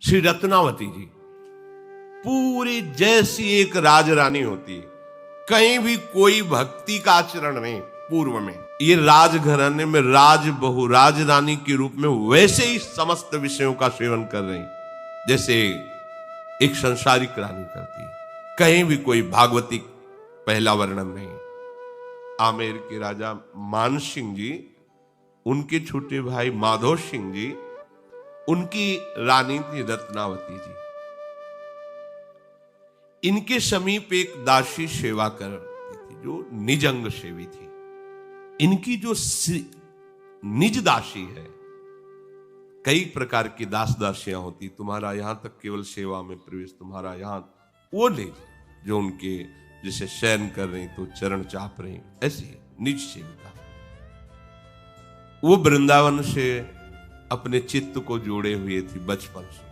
श्री रत्नावती जी पूरी जैसी एक राजरानी होती है, कहीं भी कोई भक्ति का आचरण नहीं। पूर्व में ये राजघराने में राजबहू राजरानी के रूप में वैसे ही समस्त विषयों का सेवन कर रही जैसे एक संसारिक रानी करती है। कहीं भी कोई भागवतिक पहला वर्णन नहीं। आमेर के राजा मान सिंह जी, उनके छोटे भाई माधव सिंह जी, उनकी रानी थी रत्नावती जी। इनके समीप एक दासी सेवा करती थी जो निजंग सेवी थी। इनकी जो निज दासी है, कई प्रकार की दास दासियां होती, तुम्हारा यहां तक केवल सेवा में प्रवेश, तुम्हारा यहां वो नहीं जो उनके जैसे शयन कर रही तो चरण चाप रही, ऐसी निज सेविका। वो वृंदावन से अपने चित्त को जोड़े हुए थी बचपन से।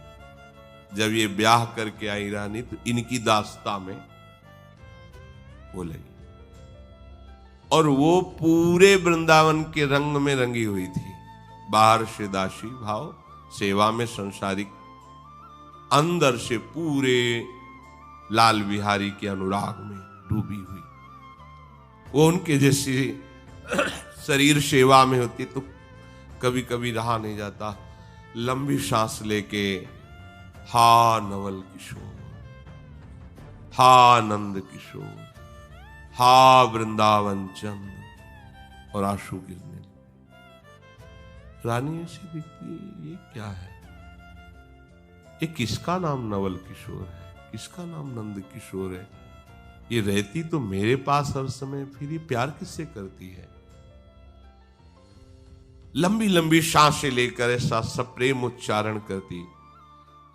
जब ये ब्याह करके आई रानी तो इनकी दास्ता में वो लगी और वो पूरे वृंदावन के रंग में रंगी हुई थी। बाहर से दासी भाव, सेवा में संसारिक, अंदर से पूरे लाल बिहारी के अनुराग में डूबी हुई। वो उनके जैसी शरीर सेवा में होती तो कभी कभी रहा नहीं जाता, लंबी सांस लेके हा नवल किशोर, हा नंद किशोर, हा वृंदावन चंद, और आंसू गिरने लगे। रानी ऐसी दिखती, ये क्या है? ये किसका नाम नवल किशोर है, किसका नाम नंद किशोर है? ये रहती तो मेरे पास हर समय, फिर ये प्यार किससे करती है? लंबी लंबी सांसें लेकर ऐसा सप्रेम उच्चारण करती।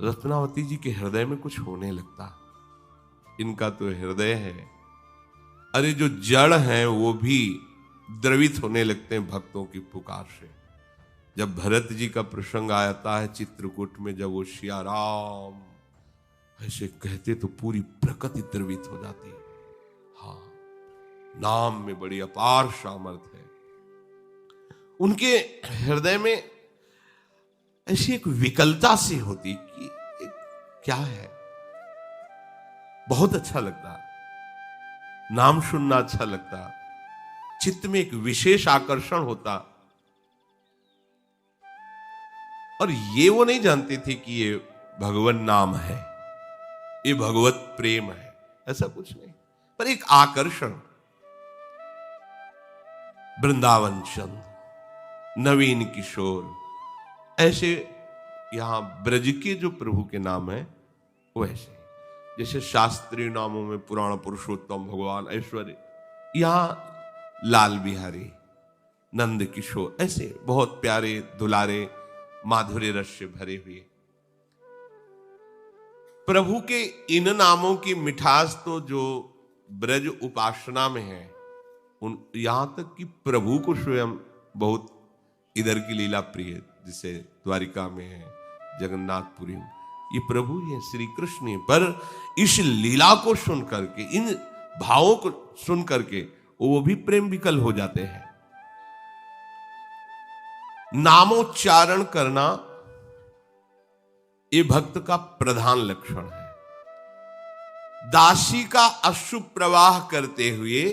रत्नावती जी के हृदय में कुछ होने लगता। इनका तो हृदय है, अरे जो जड़ हैं वो भी द्रवित होने लगते हैं भक्तों की पुकार से। जब भरत जी का प्रसंग आता है चित्रकूट में, जब वो सिया राम ऐसे कहते तो पूरी प्रकृति द्रवित हो जाती है। हाँ, नाम में बड़ी अपार सामर्थ्य है। उनके हृदय में ऐसी एक विकलता सी होती कि क्या है, बहुत अच्छा लगता, नाम सुनना अच्छा लगता, चित्त में एक विशेष आकर्षण होता। और ये वो नहीं जानते थे कि ये भगवान नाम है, ये भगवत प्रेम है, ऐसा कुछ नहीं, पर एक आकर्षण। वृंदावन चंद, नवीन किशोर, ऐसे यहां ब्रज के जो प्रभु के नाम है वो ऐसे, जैसे शास्त्रीय नामों में पुराण पुरुषोत्तम भगवान ऐश्वर्य, यहां लाल बिहारी, नंद किशोर, ऐसे बहुत प्यारे दुलारे माधुर्य रस से भरे हुए प्रभु के इन नामों की मिठास तो जो ब्रज उपासना में है, उन यहां तक कि प्रभु को स्वयं बहुत इधर की लीला प्रिय, जिसे द्वारिका में है, जगन्नाथपुरी में, ये प्रभु ही है, श्री कृष्ण है। पर इस लीला को सुन करके, इन भावों को सुन करके वो भी प्रेम विकल हो जाते हैं। नामोच्चारण करना ये भक्त का प्रधान लक्षण है। दासी का अश्रु प्रवाह करते हुए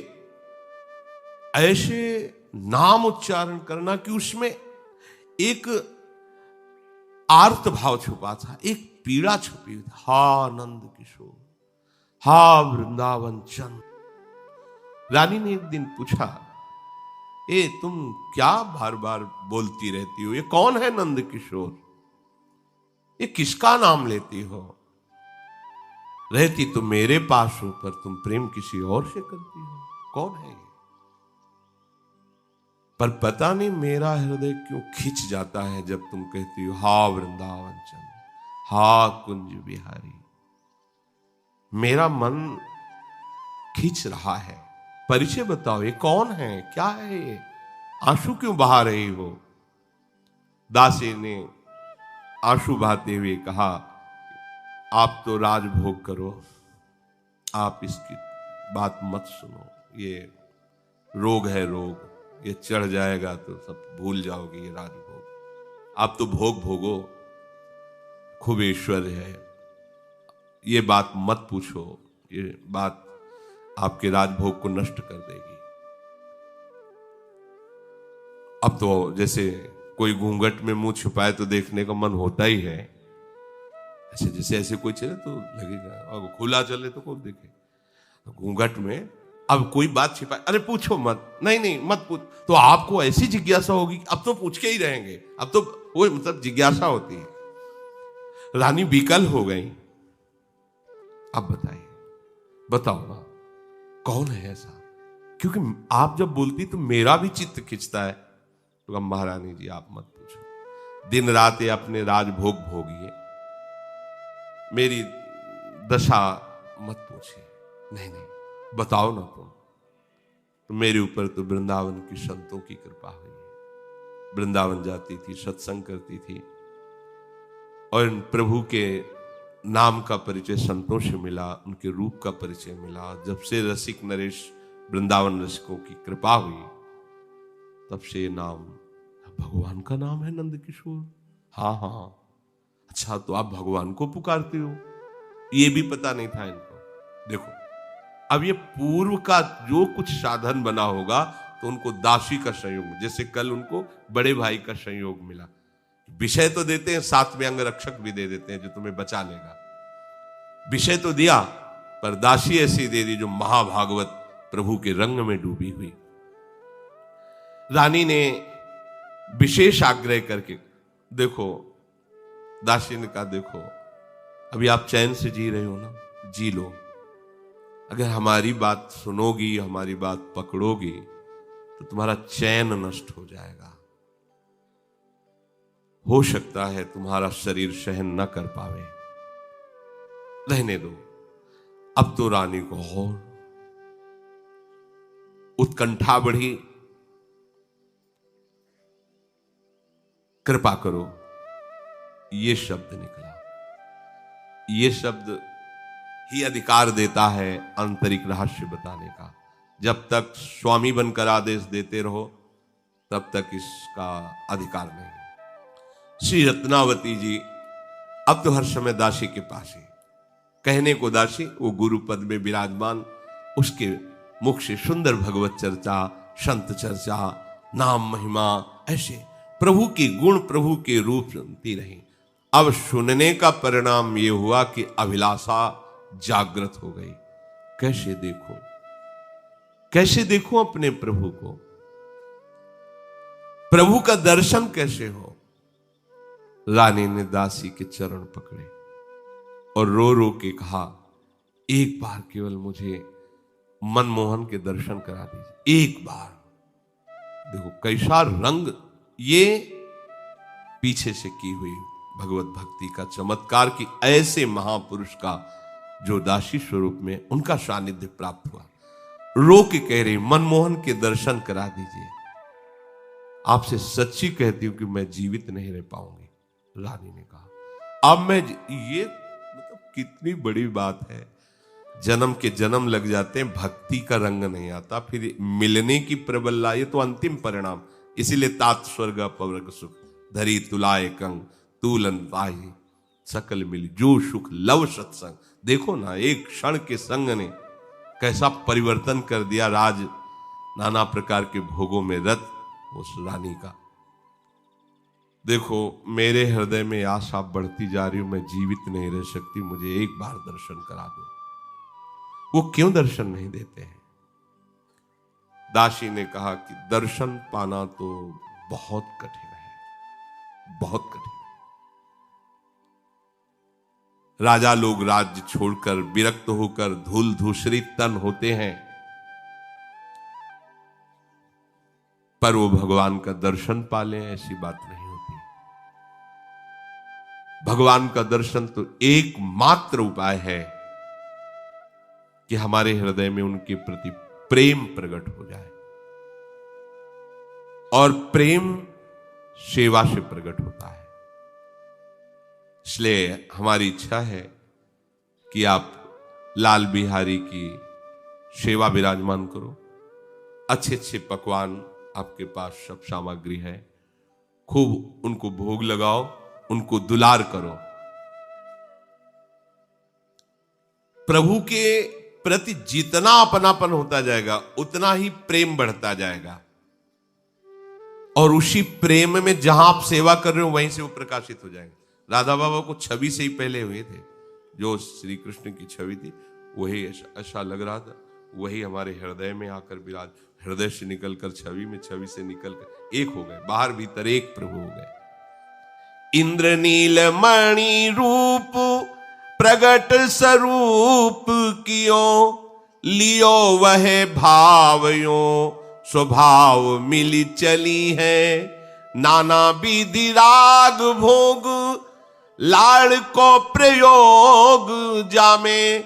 ऐसे नाम उच्चारण करना कि उसमें एक आर्त भाव छुपा था, एक पीड़ा छुपी हुई थी। हा नंद किशोर, हा वृंदावन चंद। रानी ने एक दिन पूछा, ए तुम क्या बार बार बोलती रहती हो, ये कौन है नंद किशोर, ये किसका नाम लेती हो? रहती तो मेरे पास हो पर तुम प्रेम किसी और से करती हो, कौन है ये? पर पता नहीं मेरा हृदय क्यों खिंच जाता है जब तुम कहती हो हा वृंदावन चंद, हा कुंज बिहारी। मेरा मन खींच रहा है, परिचय बताओ, ये कौन है, क्या है ये, आंसू क्यों बहा रही हो? दासी ने आंसू बहाते हुए कहा, आप तो राजभोग करो, आप इसकी बात मत सुनो, ये रोग है रोग, ये चढ़ जाएगा तो सब भूल जाओगे, ये राजभोग, आप तो भोग भोगो, खूब ऐश्वर्य है, ये बात मत पूछो, ये बात आपके राजभोग को नष्ट कर देगी। अब तो जैसे कोई घूंघट में मुंह छुपाए तो देखने का मन होता ही है, ऐसे जैसे ऐसे कोई चले तो लगेगा, और खुला चले तो कौन देखे। घूंघट में अब कोई बात छिपाए, अरे पूछो मत, नहीं नहीं मत पूछ, तो आपको ऐसी जिज्ञासा होगी अब तो पूछ के ही रहेंगे, अब तो वो मतलब जिज्ञासा होती है। रानी बिकल हो गई। अब बताइए, बताओ ना कौन है ऐसा, क्योंकि आप जब बोलती तो मेरा भी चित्त खिंचता है। तो महारानी जी आप मत पूछो, दिन रात ये अपने राजभोग भोगिए, मेरी दशा मत पूछिए। नहीं नहीं बताओ ना तुम, तो मेरे ऊपर तो वृंदावन की संतों की कृपा हुई है। वृंदावन जाती थी, सत्संग करती थी, और प्रभु के नाम का परिचय संतों से मिला, उनके रूप का परिचय मिला। जब से रसिक नरेश वृंदावन रसिकों की कृपा हुई, तब से ये नाम भगवान का नाम है, नंद किशोर। हाँ हाँ, अच्छा तो आप भगवान को पुकारते हो, ये भी पता नहीं था इनको। देखो अब ये पूर्व का जो कुछ साधन बना होगा, तो उनको दासी का संयोग, जैसे कल उनको बड़े भाई का संयोग मिला, विषय तो देते हैं, साथ में अंगरक्षक भी दे देते हैं जो तुम्हें बचा लेगा। विषय तो दिया, पर दासी ऐसी दे दी जो महाभागवत प्रभु के रंग में डूबी हुई। रानी ने विशेष आग्रह करके, देखो दासी ने कहा, देखो अभी आप चैन से जी रहे हो ना, जी लो, अगर हमारी बात सुनोगी, हमारी बात पकड़ोगी, तो तुम्हारा चैन नष्ट हो जाएगा। हो सकता है तुम्हारा शरीर सहन न कर पावे, रहने दो। अब तो रानी को और उत्कंठा बढ़ी, कृपा करो, ये शब्द निकला। ये शब्द ही अधिकार देता है आंतरिक रहस्य बताने का। जब तक स्वामी बनकर आदेश देते रहो, तब तक इसका अधिकार नहीं। श्री रत्नावती जी अब तो हर समय दासी के पास ही, कहने को दासी, वो गुरु पद में विराजमान, उसके मुख से सुंदर भगवत चर्चा, संत चर्चा, नाम महिमा, ऐसे प्रभु के गुण, प्रभु के रूप सुनती रही। अब सुनने का परिणाम यह हुआ कि अभिलाषा जागृत हो गई। कैसे देखूं, कैसे देखूं अपने प्रभु को, प्रभु का दर्शन कैसे हो। रानी ने दासी के चरण पकड़े और रो रो के कहा, एक बार केवल मुझे मनमोहन के दर्शन करा दीजिए, एक बार। देखो कैसा रंग, ये पीछे से की हुई भगवत भक्ति का चमत्कार कि ऐसे महापुरुष का जो दासी स्वरूप में उनका सानिध्य प्राप्त हुआ। रो के कह रही, मनमोहन के दर्शन करा दीजिए, आपसे सच्ची कहती हूं कि मैं जीवित नहीं रह पाऊंगी। रानी ने कहा, अब मैं, ये मतलब कितनी बड़ी बात है। जन्म के जन्म लग जाते हैं, भक्ति का रंग नहीं आता, फिर मिलने की प्रबल, ये तो अंतिम परिणाम। इसीलिए तात स्वर्ग अपवर्ग सुख, धरी तुलाए कंग, तूलन पाही सकल मिली, जो सुख लव सत्संग। देखो ना, एक क्षण के संग ने कैसा परिवर्तन कर दिया राज, नाना प्रकार के भोगों में रत उस रानी का। देखो मेरे हृदय में आशा बढ़ती जा रही हूं, मैं जीवित नहीं रह सकती, मुझे एक बार दर्शन करा दो। वो क्यों दर्शन नहीं देते हैं? दासी ने कहा कि दर्शन पाना तो बहुत कठिन है, बहुत कठिन है। राजा लोग राज्य छोड़कर विरक्त होकर धूल धूसरित तन होते हैं, पर वो भगवान का दर्शन पा लें ऐसी बात नहीं होती। भगवान का दर्शन तो एकमात्र उपाय है कि हमारे हृदय में उनके प्रति प्रेम प्रकट हो जाए, और प्रेम सेवा से प्रकट होता है। इसलिए हमारी इच्छा है कि आप लाल बिहारी की सेवा विराजमान करो। अच्छे अच्छे पकवान आपके पास सब सामग्री है, खूब उनको भोग लगाओ, उनको दुलार करो। प्रभु के प्रति जितना अपनापन होता जाएगा उतना ही प्रेम बढ़ता जाएगा, और उसी प्रेम में जहां आप सेवा कर रहे हो वहीं से वो प्रकाशित हो जाएंगे। राधा बाबा को छवि से ही पहले हुए थे, जो श्री कृष्ण की छवि थी वही ऐसा लग रहा था, वही हमारे हृदय में आकर विराज, हृदय से निकलकर छवि में, छवि से निकलकर एक हो गए, बाहर भीतर एक प्रभु हो गए। इंद्र नील मणि रूप प्रगट स्वरूप कियो, लियो वह भावयो स्वभाव मिली चली है। नाना विधि राग भोग लाड़ को प्रयोग जामे,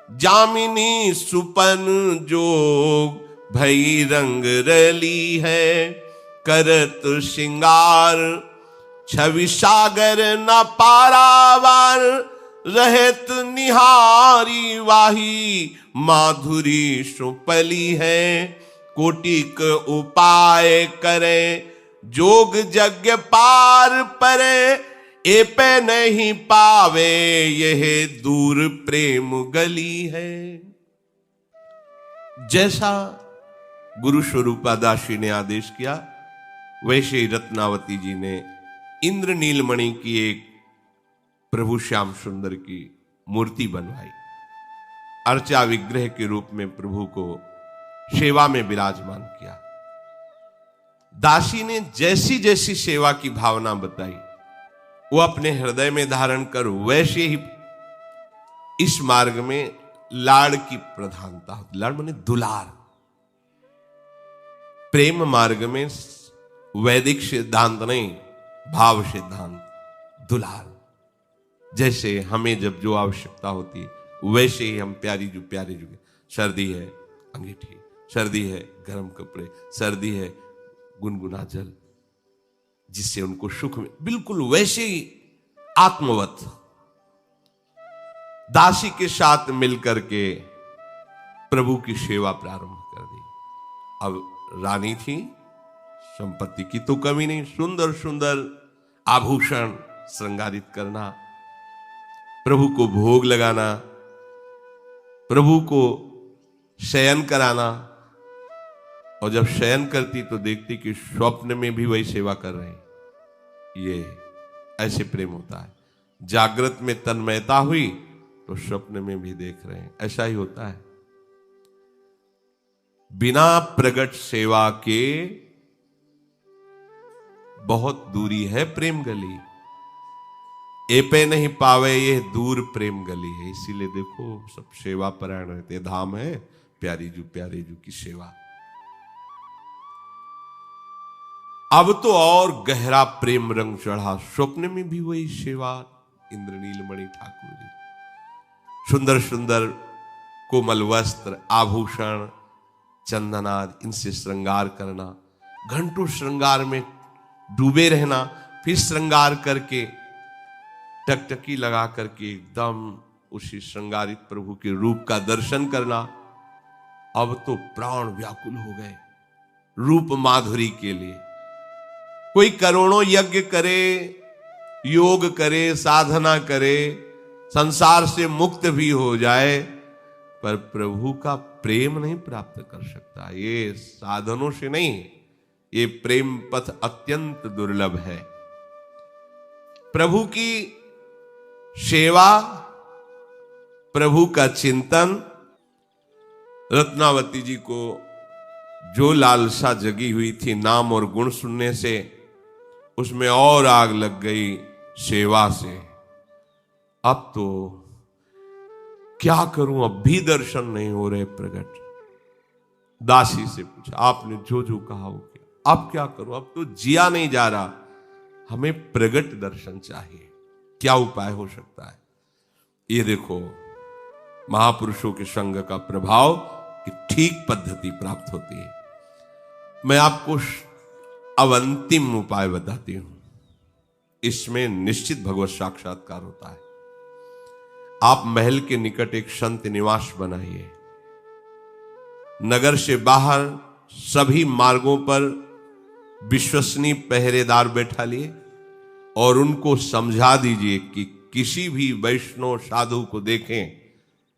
जामिनी सुपन जोग भई रंग रली है। करत श्रृंगार छवि सागर न पारावार, रहत निहारी वाही माधुरी सुपली है। कोटिक उपाय करे जोग यज्ञ पार परे, ए पे नहीं पावे यह दूर प्रेम गली है। जैसा गुरु स्वरूपा दासी ने आदेश किया वैसे ही रत्नावती जी ने इंद्र नीलमणि की एक प्रभु श्याम सुंदर की मूर्ति बनवाई, अर्चा विग्रह के रूप में प्रभु को सेवा में विराजमान किया। दासी ने जैसी जैसी सेवा की भावना बताई वो अपने हृदय में धारण कर वैसे ही इस मार्ग में लाड़ की प्रधानता होती। लाड़ माने दुलार। प्रेम मार्ग में वैदिक सिद्धांत नहीं, भाव सिद्धांत, दुलार। जैसे हमें जब जो आवश्यकता होती है वैसे ही हम प्यारी जो सर्दी है अंगीठी, सर्दी है गर्म कपड़े, सर्दी है गुनगुना जल, जिससे उनको सुख में, बिल्कुल वैसे ही आत्मवत दासी के साथ मिलकर के प्रभु की सेवा प्रारंभ कर दी। अब रानी थी, संपत्ति की तो कमी नहीं, सुंदर सुंदर आभूषण श्रृंगारित करना, प्रभु को भोग लगाना, प्रभु को शयन कराना, और जब शयन करती तो देखती कि स्वप्न में भी वही सेवा कर रहे हैं। ये ऐसे प्रेम होता है। जागृत में तन्मयता हुई तो स्वप्न में भी देख रहे हैं, ऐसा ही होता है। बिना प्रगट सेवा के बहुत दूरी है प्रेम गली, ए पे नहीं पावे ये दूर प्रेम गली है। इसीलिए देखो सब सेवा परायण रहते, धाम है प्यारी जू की सेवा। अब तो और गहरा प्रेम रंग चढ़ा, स्वप्न में भी वही सेवा। इंद्र नीलमणि ठाकुर जी सुंदर सुंदर कोमल वस्त्र, आभूषण, चंदनाद, इनसे श्रृंगार करना, घंटों श्रृंगार में डूबे रहना, फिर श्रृंगार करके टकटकी लगा करके एकदम उसी श्रृंगारित प्रभु के रूप का दर्शन करना। अब तो प्राण व्याकुल हो गए रूप माधुरी के लिए। कोई करोड़ों यज्ञ करे, योग करे, साधना करे, संसार से मुक्त भी हो जाए, पर प्रभु का प्रेम नहीं प्राप्त कर सकता। ये साधनों से नहीं, ये प्रेम पथ अत्यंत दुर्लभ है। प्रभु की सेवा, प्रभु का चिंतन, रत्नावती जी को जो लालसा जगी हुई थी नाम और गुण सुनने से, उसमें और आग लग गई सेवा से। अब तो क्या करूं, अब भी दर्शन नहीं हो रहे प्रकट। दासी से पूछा, आपने जो जो कहा वो किया, अब क्या करूं, अब तो जिया नहीं जा रहा, हमें प्रगट दर्शन चाहिए, क्या उपाय हो सकता है। ये देखो महापुरुषों के संग का प्रभाव कि ठीक पद्धति प्राप्त होती है। मैं आपको अब अंतिम उपाय बताती हूं, इसमें निश्चित भगवत साक्षात्कार होता है। आप महल के निकट एक संत निवास बनाइए, नगर से बाहर सभी मार्गों पर विश्वसनीय पहरेदार बैठा लिए और उनको समझा दीजिए कि किसी भी वैष्णव साधु को देखें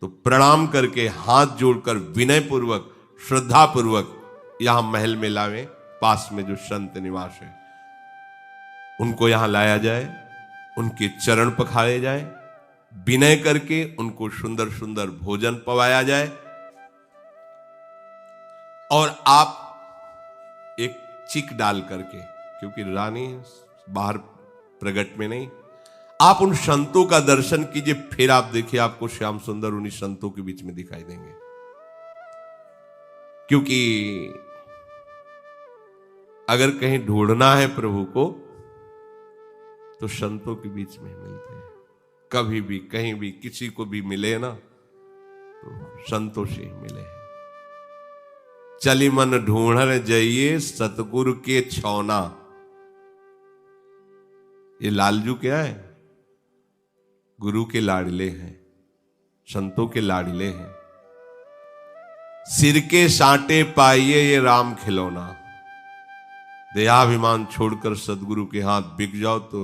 तो प्रणाम करके हाथ जोड़कर विनय पूर्वक श्रद्धा पूर्वक यहां महल में लावे, पास में जो संत निवास है उनको यहां लाया जाए, उनके चरण पखारे जाए, विनय करके उनको सुंदर सुंदर भोजन पवाया जाए। और आप एक चिक डाल करके, क्योंकि रानी बाहर प्रगट में नहीं, आप उन संतों का दर्शन कीजिए, फिर आप देखिए आपको श्याम सुंदर उन्हीं संतों के बीच में दिखाई देंगे। क्योंकि अगर कहीं ढूंढना है प्रभु को तो संतों के बीच में मिलते हैं। कभी भी कहीं भी किसी को भी मिले ना तो संतों से ही मिले। चली मन ढूंढन जाइए सतगुरु के छौना। ये लालजू क्या है? गुरु के लाडले हैं, संतों के लाडले हैं। सिर के साटे पाइए ये राम खिलौना। देहाभिमान छोड़कर सदगुरु के हाथ बिक जाओ तो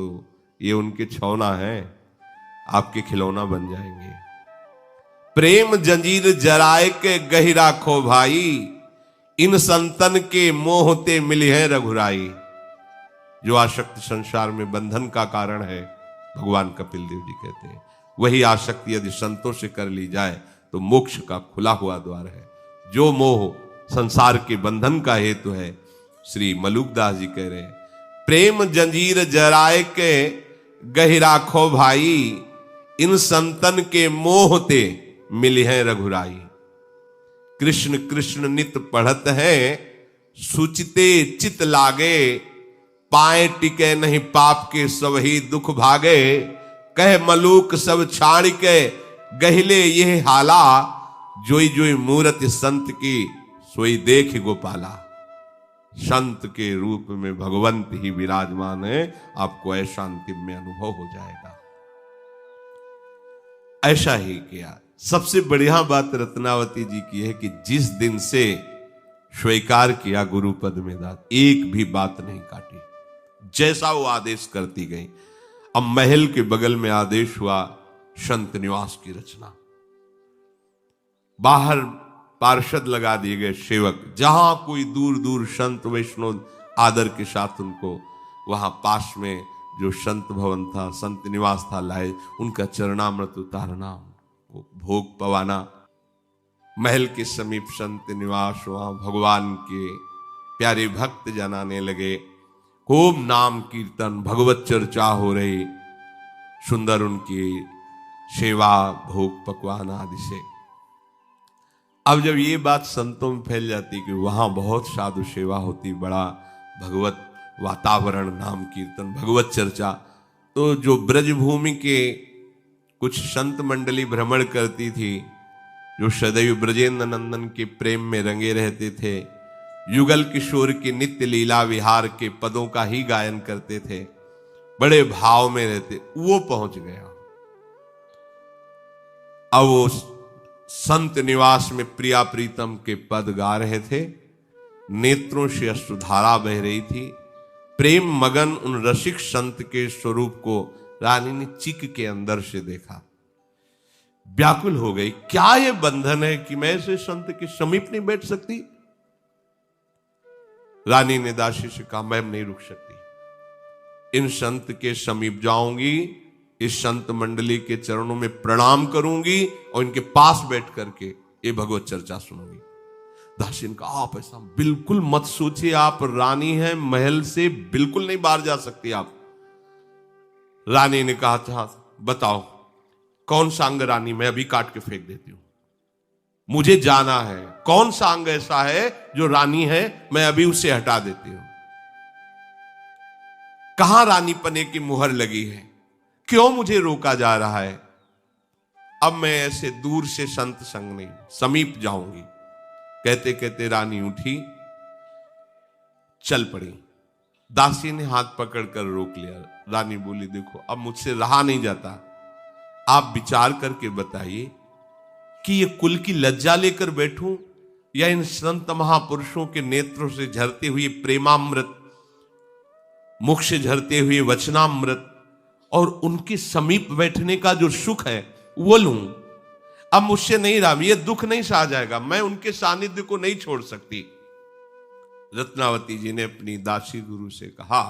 ये उनके छौना है, आपके खिलौना बन जाएंगे। प्रेम जंजीर जराए के गही राखो भाई, इन संतन के मोहते मिली है रघुराई। जो आसक्ति संसार में बंधन का कारण है, भगवान कपिल देव जी कहते हैं, वही आसक्ति यदि संतों से कर ली जाए तो मोक्ष का खुला हुआ द्वार है। जो मोह संसार के बंधन का हेतु है, श्री मलुकदास जी कह रहे हैं, प्रेम जंजीर जराए के गही राखो भाई, इन संतन के मोहते मिली है रघुराई। कृष्ण कृष्ण नित पढ़त है, सुचिते चित लागे, पाए टिके नहीं पाप के सब ही दुख भागे। कह मलूक सब छाड़ के गहिले ये हाला, जोई जोई मूरत संत की सोई देख गोपाला। संत के रूप में भगवंत ही विराजमान है, आपको ऐसा अंतिम में अनुभव हो जाएगा। ऐसा ही किया। सबसे बढ़िया बात रत्नावती जी की है कि जिस दिन से स्वीकार किया गुरु पद में दास, एक भी बात नहीं काटी, जैसा वो आदेश करती गई। अब महल के बगल में आदेश हुआ संत निवास की रचना। बाहर पार्षद लगा दिए गए सेवक, जहां कोई दूर दूर संत वैष्णव आदर के साथ उनको वहां पास में जो संत भवन था, संत निवास था, लाए, उनका चरणामृत उतारना, भोग पवाना। महल के समीप संत निवास, वहां भगवान के प्यारे भक्त जनाने लगे। खूब नाम कीर्तन, भगवत चर्चा हो रही, सुंदर उनकी सेवा, भोग पकवान आदि से। अब जब ये बात संतों में फैल जाती कि वहां बहुत साधु सेवा होती, बड़ा भगवत वातावरण, नाम कीर्तन, भगवत चर्चा, तो जो ब्रजभूमि के कुछ संत मंडली भ्रमण करती थी, जो सदैव ब्रजेंद्र नंदन के प्रेम में रंगे रहते थे, युगल किशोर के नित्य लीला विहार के पदों का ही गायन करते थे, बड़े भाव में रहते, वो पहुंच गया। अब वो संत निवास में प्रिया प्रीतम के पद गा रहे थे, नेत्रों से अश्रुधारा बह रही थी। प्रेम मगन उन रसिक संत के स्वरूप को रानी ने चिक के अंदर से देखा, व्याकुल हो गई। क्या ये बंधन है कि मैं ऐसे संत के समीप नहीं बैठ सकती? रानी ने दासी से कहा, मैं नहीं रुक सकती, इन संत के समीप जाऊंगी, इस संत मंडली के चरणों में प्रणाम करूंगी और इनके पास बैठ करके ये भगवत चर्चा सुनूंगी। दासी ने कहा, आप ऐसा बिल्कुल मत सोचिए, आप रानी हैं, महल से बिल्कुल नहीं बाहर जा सकती आप। रानी ने कहा, था बताओ कौन सा अंग रानी, मैं अभी काट के फेंक देती हूं, मुझे जाना है। कौन सा अंग ऐसा है जो रानी है, मैं अभी उसे हटा देती हूं। कहां रानी पने की मुहर लगी है, क्यों मुझे रोका जा रहा है? अब मैं ऐसे दूर से संत संग नहीं, समीप जाऊंगी। कहते कहते रानी उठी, चल पड़ी। दासी ने हाथ पकड़कर रोक लिया। रानी बोली, देखो अब मुझसे रहा नहीं जाता, आप विचार करके बताइए कि ये कुल की लज्जा लेकर बैठूं या इन संत महापुरुषों के नेत्रों से झरते हुए प्रेमामृत, मुख से झरते हुए वचनामृत और उनके समीप बैठने का जो सुख है वो लूं। अब मुझसे नहीं रहा, ये दुख नहीं सहा जाएगा, मैं उनके सानिध्य को नहीं छोड़ सकती। रत्नावती जी ने अपनी दासी गुरु से कहा,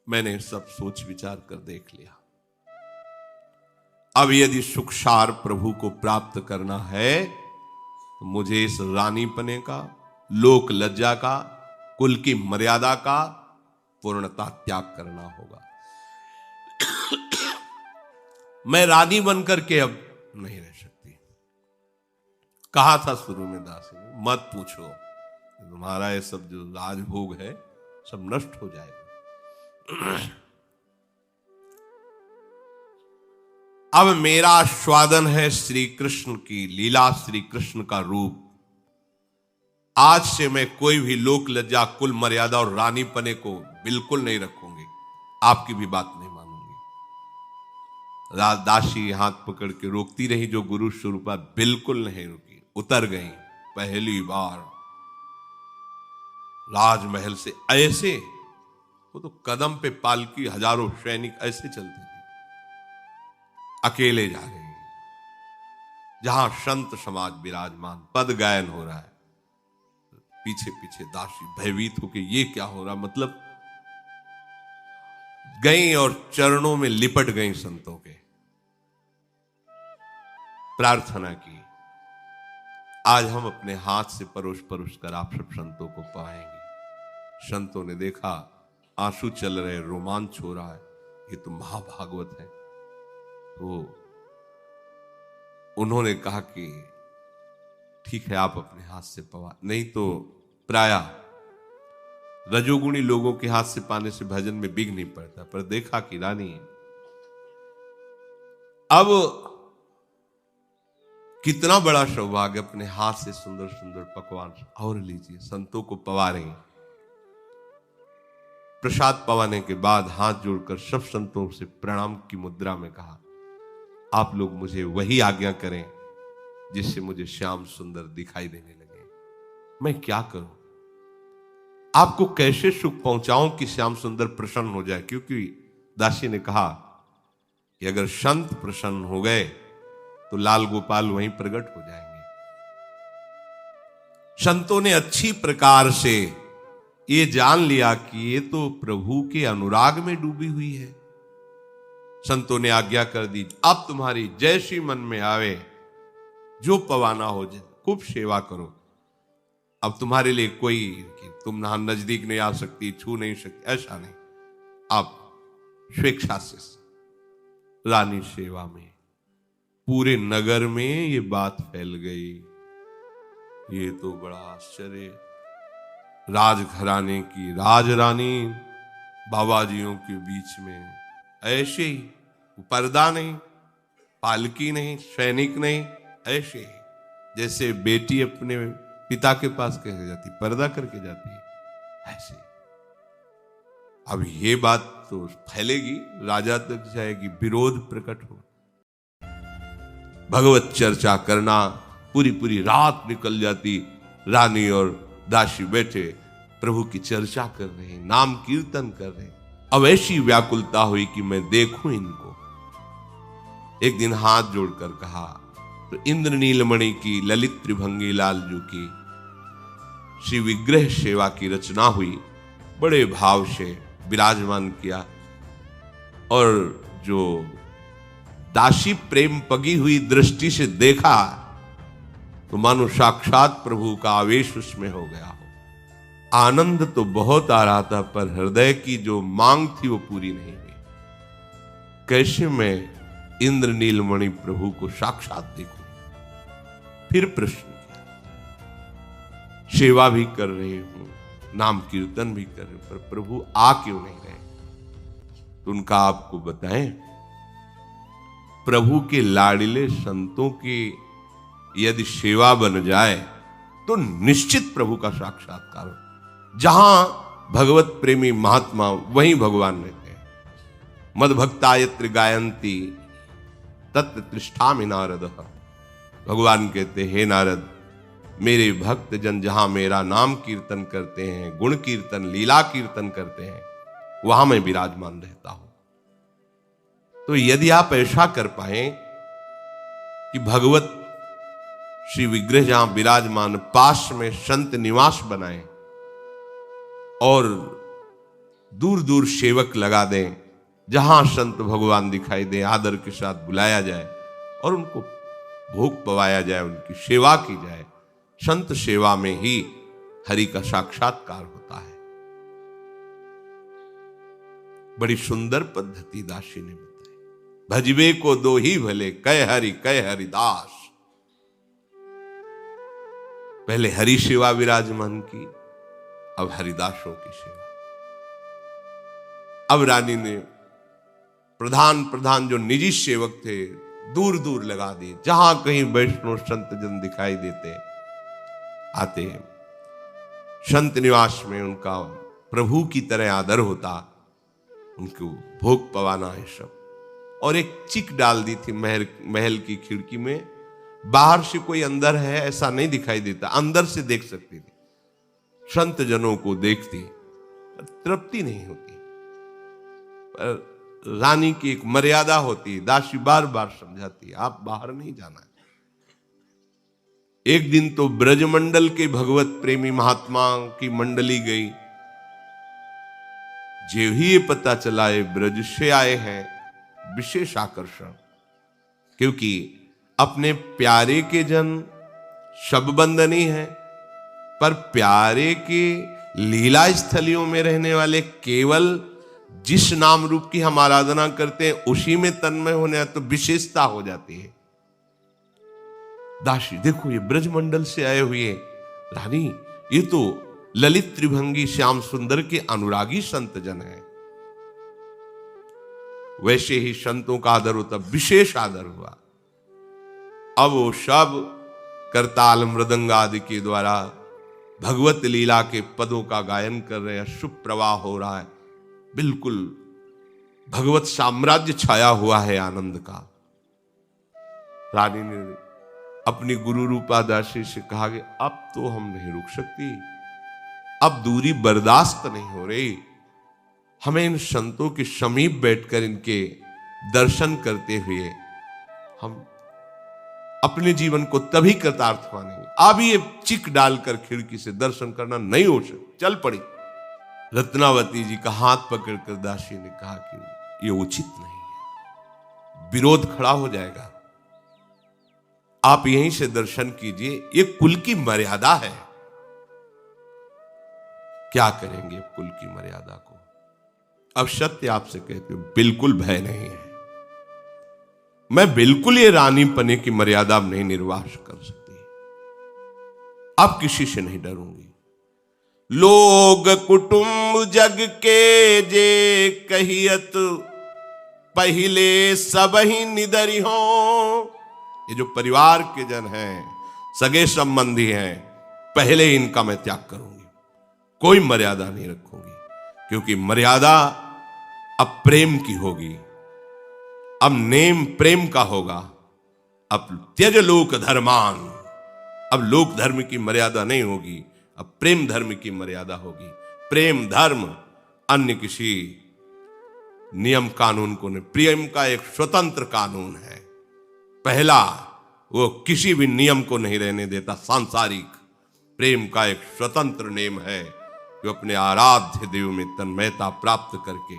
मैंने सब सोच विचार कर देख लिया, अब यदि सुखसार प्रभु को प्राप्त करना है तो मुझे इस रानीपने का, लोक लज्जा का, कुल की मर्यादा का पूर्णतः त्याग करना होगा। मैं रानी बनकर के अब नहीं रह सकती। कहा था शुरू में दासी ने, मत पूछो, तुम्हारा ये सब जो राजभोग है सब नष्ट हो जाएगा। अब मेरा आस्वादन है श्री कृष्ण की लीला, श्री कृष्ण का रूप। आज से मैं कोई भी लोक लज्जा, कुल मर्यादा और रानीपने को बिल्कुल नहीं रखूंगी, आपकी भी बात नहीं मानूंगी। दासी हाथ पकड़ के रोकती रही, जो गुरु स्वरूपा बिल्कुल नहीं रुकी, उतर गई। पहली बार राजमहल से ऐसे, वो तो कदम पे पालकी, हजारों सैनिक ऐसे चलते थे, अकेले जा रहे हैं, जहां संत समाज विराजमान, पद गायन हो रहा है, पीछे पीछे दासी भयभीत होकर ये क्या हो रहा, मतलब गई और चरणों में लिपट गई संतों के, प्रार्थना की, आज हम अपने हाथ से परोस परोस कर आप सब संतों को पाएंगे। संतों ने देखा आंसू चल रहे, रोमांच हो रहा है, ये तो महाभागवत है। तो उन्होंने कहा कि ठीक है, आप अपने हाथ से पवा, नहीं तो प्रायः रजोगुणी लोगों के हाथ से पाने से भजन में बिघ नहीं पड़ता। पर देखा कि रानी अब कितना बड़ा सौभाग्य, अपने हाथ से सुंदर सुंदर पकवान और लीजिए, संतों को पवा रही। प्रसाद पवाने के बाद हाथ जोड़कर सब संतों से प्रणाम की मुद्रा में कहा, आप लोग मुझे वही आज्ञा करें जिससे मुझे श्याम सुंदर दिखाई देने लगे। मैं क्या करूं, आपको कैसे सुख पहुंचाऊं कि श्याम सुंदर प्रसन्न हो जाए, क्योंकि दासी ने कहा कि अगर संत प्रसन्न हो गए तो लाल गोपाल वहीं प्रकट हो जाएंगे। संतों ने अच्छी प्रकार से ये जान लिया कि ये तो प्रभु के अनुराग में डूबी हुई है। संतों ने आज्ञा कर दी, अब तुम्हारी जैसी मन में आवे, जो पवाना हो जाए, खूब सेवा करो। अब तुम्हारे लिए कोई कि तुम ना नजदीक नहीं आ सकती, छू नहीं सकती, ऐसा नहीं। आप स्वेच्छा से रानी सेवा में, पूरे नगर में ये बात फैल गई। ये तो बड़ा आश्चर्य, राजघराने की राजरानी बाबाजियों के बीच में ऐसे ही, पर्दा नहीं, पालकी नहीं, सैनिक नहीं, ऐसे ही जैसे बेटी अपने पिता के पास कैसे जाती, पर्दा करके जाती है, ऐसे। अब ये बात तो फैलेगी, राजा तक जाएगी, विरोध प्रकट हो, भगवत चर्चा करना, पूरी पूरी रात निकल जाती। रानी और दासी बैठे प्रभु की चर्चा कर रहे हैं, नाम कीर्तन कर रहे हैं। अब ऐसी व्याकुलता हुई कि मैं देखूं इनको। एक दिन हाथ जोड़कर कहा, तो इंद्र नीलमणि की, ललित त्रिभंगी लालजू की श्री विग्रह सेवा की रचना हुई, बड़े भाव से विराजमान किया। और जो दासी प्रेम पगी हुई दृष्टि से देखा तो मानो साक्षात प्रभु का आवेश उसमें हो गया हो। आनंद तो बहुत आ रहा था, पर हृदय की जो मांग थी वो पूरी नहीं हुई। कैसे मैं इंद्र नीलमणि प्रभु को साक्षात देखूं? फिर प्रश्न किया, सेवा भी कर रहे हूं, नाम कीर्तन भी कर रहे हूं, पर प्रभु आ क्यों नहीं रहे? तो उनका आपको बताएं, प्रभु के लाडिले संतों की यदि सेवा बन जाए तो निश्चित प्रभु का साक्षात्कार हो। जहां भगवत प्रेमी महात्मा वहीं भगवान रहते हैं। मद भक्ता यत्र गायंती तत्र तिष्ठामि नारद। भगवान कहते हैं, हे नारद, मेरे भक्त जन जहां मेरा नाम कीर्तन करते हैं, गुण कीर्तन, लीला कीर्तन करते हैं, वहां मैं विराजमान रहता हूं। तो यदि आप ऐसा कर पाए कि भगवत श्री विग्रह जहां विराजमान पास में संत निवास बनाए और दूर दूर सेवक लगा दें, जहां संत भगवान दिखाई दे आदर के साथ बुलाया जाए और उनको भोग पवाया जाए, उनकी सेवा की जाए। संत सेवा में ही हरि का साक्षात्कार होता है। बड़ी सुंदर पद्धति दासी ने बताई। भजबे को दो ही भले, कह हरिदास। पहले हरि सेवा विराजमान की, अब हरिदासों की सेवा। अब रानी ने प्रधान जो निजी सेवक थे दूर दूर लगा दिए, जहां कहीं वैष्णव संत जन दिखाई देते आते हैं। संत निवास में उनका प्रभु की तरह आदर होता, उनको भोग पवाना है सब। और एक चिक डाल दी थी महल की खिड़की में, बाहर से कोई अंदर है ऐसा नहीं दिखाई देता, अंदर से देख सकती थी। संत जनों को देखती, तृप्ति नहीं होती। पर रानी की एक मर्यादा होती है, दासी बार बार समझाती, आप बाहर नहीं जाना है। एक दिन तो ब्रजमंडल के भगवत प्रेमी महात्मा की मंडली गई। जो ही ये पता चला ये ब्रज से आए हैं, विशेष आकर्षण, क्योंकि अपने प्यारे के जन सब बंदनी है, पर प्यारे के लीला स्थलियों में रहने वाले केवल जिस नाम रूप की हम आराधना करते हैं उसी में तन्मय होने तो विशेषता हो जाती है। दासी देखो, ये ब्रजमंडल से आए हुए रानी, ये तो ललित त्रिभंगी श्याम सुंदर के अनुरागी संत जन है। वैसे ही संतों का आदर होता, विशेष आदर हुआ। अब वो सब करताल मृदंग आदि के द्वारा भगवत लीला के पदों का गायन कर रहे हैं, शुभ प्रवाह हो रहा है, बिल्कुल भगवत साम्राज्य छाया हुआ है आनंद का। रानी ने अपनी गुरु रूपा दासी से कहा कि अब तो हम नहीं रुक सकती, अब दूरी बर्दाश्त नहीं हो रही, हमें इन संतों के समीप बैठकर इनके दर्शन करते हुए हम अपने जीवन को तभी कृतार्थ मानेंगे। अब ये चिक डालकर खिड़की से दर्शन करना नहीं हो सकता। चल पड़ी। रत्नावती जी का हाथ पकड़कर दासी ने कहा कि ये उचित नहीं है, विरोध खड़ा हो जाएगा, आप यहीं से दर्शन कीजिए, ये कुल की मर्यादा है। क्या करेंगे कुल की मर्यादा को? अब सत्य आपसे कहते हो, बिल्कुल भय नहीं है। मैं बिल्कुल ये रानी पने की मर्यादा नहीं निर्वाह कर सकती, अब किसी से नहीं डरूंगी। लोग कुटुंब जग के जे कहियत, पहले सब ही निदरी हो। ये जो परिवार के जन हैं, सगे संबंधी हैं, पहले इनका मैं त्याग करूंगी, कोई मर्यादा नहीं रखूंगी, क्योंकि मर्यादा अब प्रेम की होगी, अब नेम प्रेम का होगा। अब त्यज लोक धर्मान, अब लोक धर्म की मर्यादा नहीं होगी, अब प्रेम धर्म की मर्यादा होगी। प्रेम धर्म अन्य किसी नियम कानून को नहीं, प्रेम का एक स्वतंत्र कानून है। पहला, वो किसी भी नियम को नहीं रहने देता सांसारिक। प्रेम का एक स्वतंत्र नियम है जो अपने आराध्य देव में तन्मयता प्राप्त करके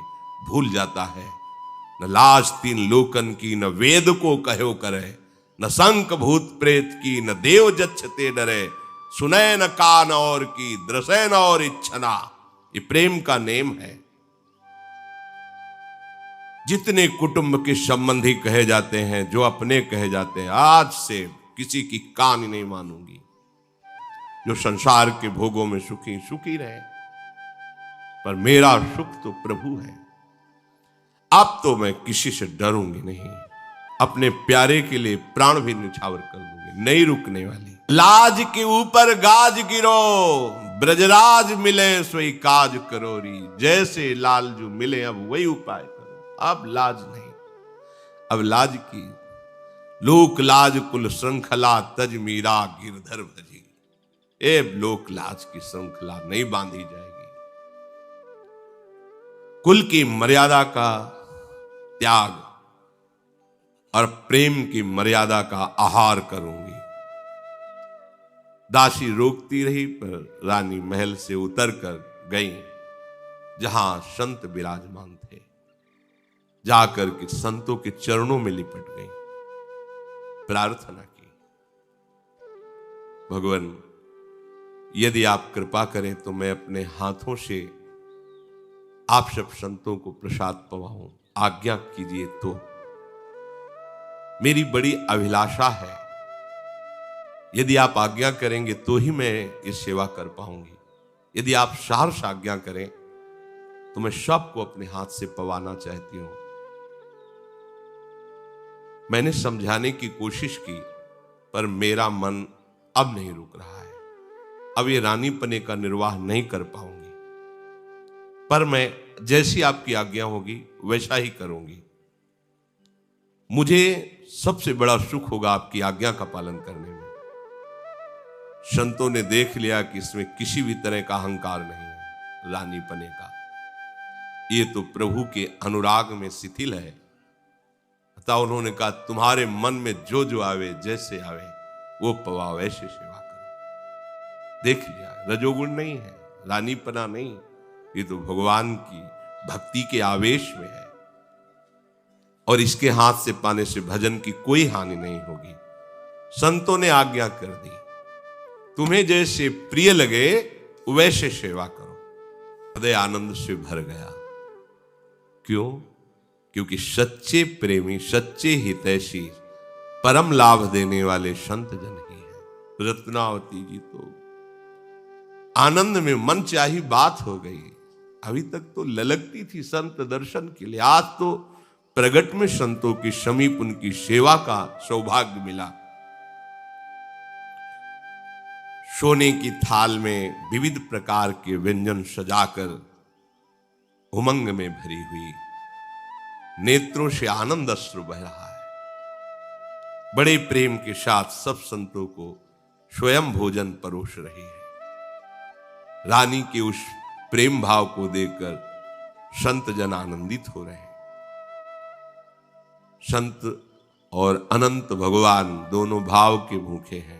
भूल जाता है। न लाज तीन लोकन की, न वेद को कहो करे, न संक भूत प्रेत की, न देव जच्छते डरे, सुने न कान और की, दृशे न और इच्छना। ये प्रेम का नेम है। जितने कुटुंब के संबंधी कहे जाते हैं, जो अपने कहे जाते हैं, आज से किसी की कान नहीं मानूंगी। जो संसार के भोगों में सुखी सुखी रहे, पर मेरा सुख तो प्रभु है। अब तो मैं किसी से डरूंगी नहीं, अपने प्यारे के लिए प्राण भी निछावर कर दूंगी, नहीं रुकने वाली। लाज के ऊपर गाज गिरो, ब्रजराज मिले सोई काज करोरी। जैसे लालजू मिले अब वही उपाय करो। अब लाज नहीं, अब लाज की लोक लाज कुल श्रृंखला, तज मीरा गिरधर भजी। ए लोक लाज की श्रृंखला नहीं बांधी जाएगी। कुल की मर्यादा का त्याग और प्रेम की मर्यादा का आहार करूंगी। दासी रोकती रही, पर रानी महल से उतरकर गई जहां संत विराजमान थे। जाकर के संतों के चरणों में लिपट गई, प्रार्थना की, भगवान यदि आप कृपा करें तो मैं अपने हाथों से आप सब संतों को प्रसाद पवाऊं, आज्ञा कीजिए। तो मेरी बड़ी अभिलाषा है, यदि आप आज्ञा करेंगे तो ही मैं ये सेवा कर पाऊंगी। यदि आप सहर्ष आज्ञा करें तो मैं सबको अपने हाथ से पवाना चाहती हूं। मैंने समझाने की कोशिश की, पर मेरा मन अब नहीं रुक रहा है। अब ये रानीपने का निर्वाह नहीं कर पाऊंगी, पर मैं जैसी आपकी आज्ञा होगी वैसा ही करूंगी। मुझे सबसे बड़ा सुख होगा आपकी आज्ञा का पालन करने में। संतों ने देख लिया कि इसमें किसी भी तरह का अहंकार नहीं है, रानीपने का। ये तो प्रभु के अनुराग में शिथिल है। अतः उन्होंने कहा, तुम्हारे मन में जो जो आवे, जैसे आवे, वो पवाओ, ऐसे सेवा करो। देख लिया, रजोगुण नहीं है, रानीपना नहीं, ये तो भगवान की भक्ति के आवेश में है। और इसके हाथ से पाने से भजन की कोई हानि नहीं होगी। संतों ने आज्ञा कर दी, तुम्हें जैसे प्रिय लगे वैसे सेवा करो। हृदय आनंद से भर गया। क्यों? क्योंकि सच्चे प्रेमी, सच्चे हितैषी, परम लाभ देने वाले संत जन ही है। रत्नावती जी तो आनंद में मन चाही बात हो गई। अभी तक तो ललकती थी संत दर्शन के लिए, आज तो प्रगट में संतों के समीप उनकी सेवा का सौभाग्य मिला। सोने की थाल में विविध प्रकार के व्यंजन सजाकर उमंग में भरी हुई, नेत्रों से आनंद अश्रु बह रहा है। बड़े प्रेम के साथ सब संतों को स्वयं भोजन परोस रही है। रानी के उस प्रेम भाव को देखकर संत जन आनंदित हो रहे हैं। संत और अनंत भगवान दोनों भाव के भूखे हैं।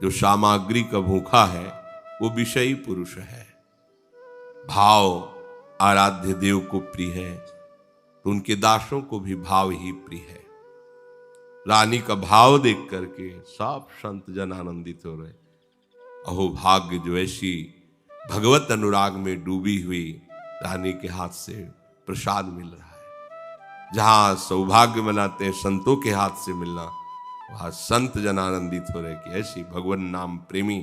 जो सामग्री का भूखा है वो विषयी पुरुष है। भाव आराध्य देव को प्रिय है तो उनके दासों को भी भाव ही प्रिय है। रानी का भाव देख करके सब संत जन आनंदित हो रहे। अहो भाग्य जो ऐसी भगवत अनुराग में डूबी हुई रानी के हाथ से प्रसाद मिल रहा है। जहां सौभाग्य मनाते हैं संतों के हाथ से मिलना, वहां संत जन आनंदित हो रहे कि ऐसी भगवान नाम प्रेमी,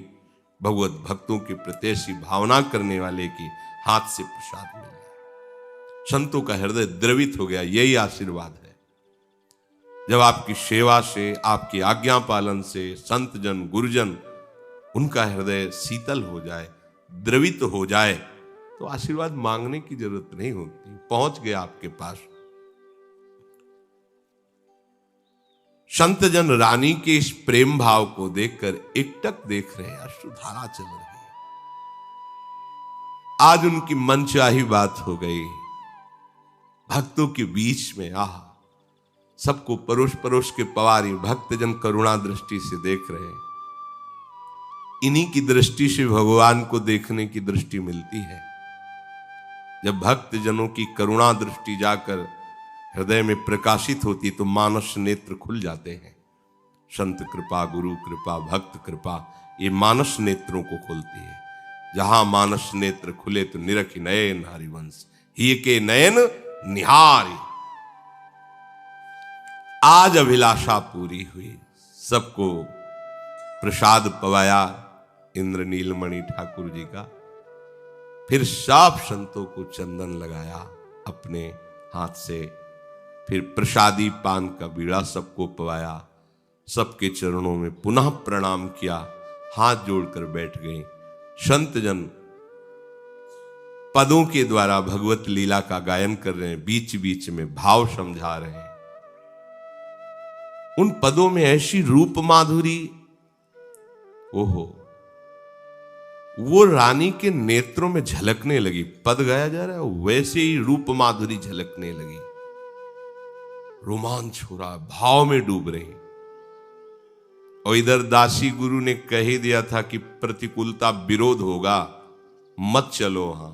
भगवत भक्तों के प्रति ऐसी भावना करने वाले की हाथ से प्रसाद मिल गया। संतों का हृदय द्रवित हो गया। यही आशीर्वाद है जब आपकी सेवा से, आपकी आज्ञा पालन से संत जन, गुरुजन, उनका हृदय शीतल हो जाए, द्रवित हो जाए, तो आशीर्वाद मांगने की जरूरत नहीं होती, पहुंच गया आपके पास। संत जन रानी के इस प्रेम भाव को देखकर एकटक देख रहे हैं, अश्रुधारा चल रही है। आज उनकी मनचाही बात हो गई। भक्तों के बीच में सबको परोस परोस के पवारी भक्तजन करुणा दृष्टि से देख रहे हैं। इन्हीं की दृष्टि से भगवान को देखने की दृष्टि मिलती है। जब भक्तजनों की करुणा दृष्टि जाकर हृदय में प्रकाशित होती तो मानस नेत्र खुल जाते हैं। संत कृपा, गुरु कृपा, भक्त कृपा, ये मानस नेत्रों को खोलती है। जहां मानस नेत्र खुले तो निरखि नयन हरिवंश, ही के नयन निहारी। आज अभिलाषा पूरी हुई। सबको प्रसाद पवाया इंद्र नीलमणि ठाकुर जी का। फिर सब संतों को चंदन लगाया अपने हाथ से। फिर प्रसादी पान का बीड़ा सबको पवाया। सबके चरणों में पुनः प्रणाम किया, हाथ जोड़कर बैठ गए। संत जन पदों के द्वारा भगवत लीला का गायन कर रहे हैं, बीच बीच में भाव समझा रहे हैं। उन पदों में ऐसी रूप माधुरी, ओहो, वो रानी के नेत्रों में झलकने लगी। पद गाया जा रहा है, वैसे ही रूप माधुरी झलकने लगी। रोमांच हो रहा, भाव में डूब रही। और इधर दासी गुरु ने कह ही दिया था कि प्रतिकूलता विरोध होगा, मत चलो वहां।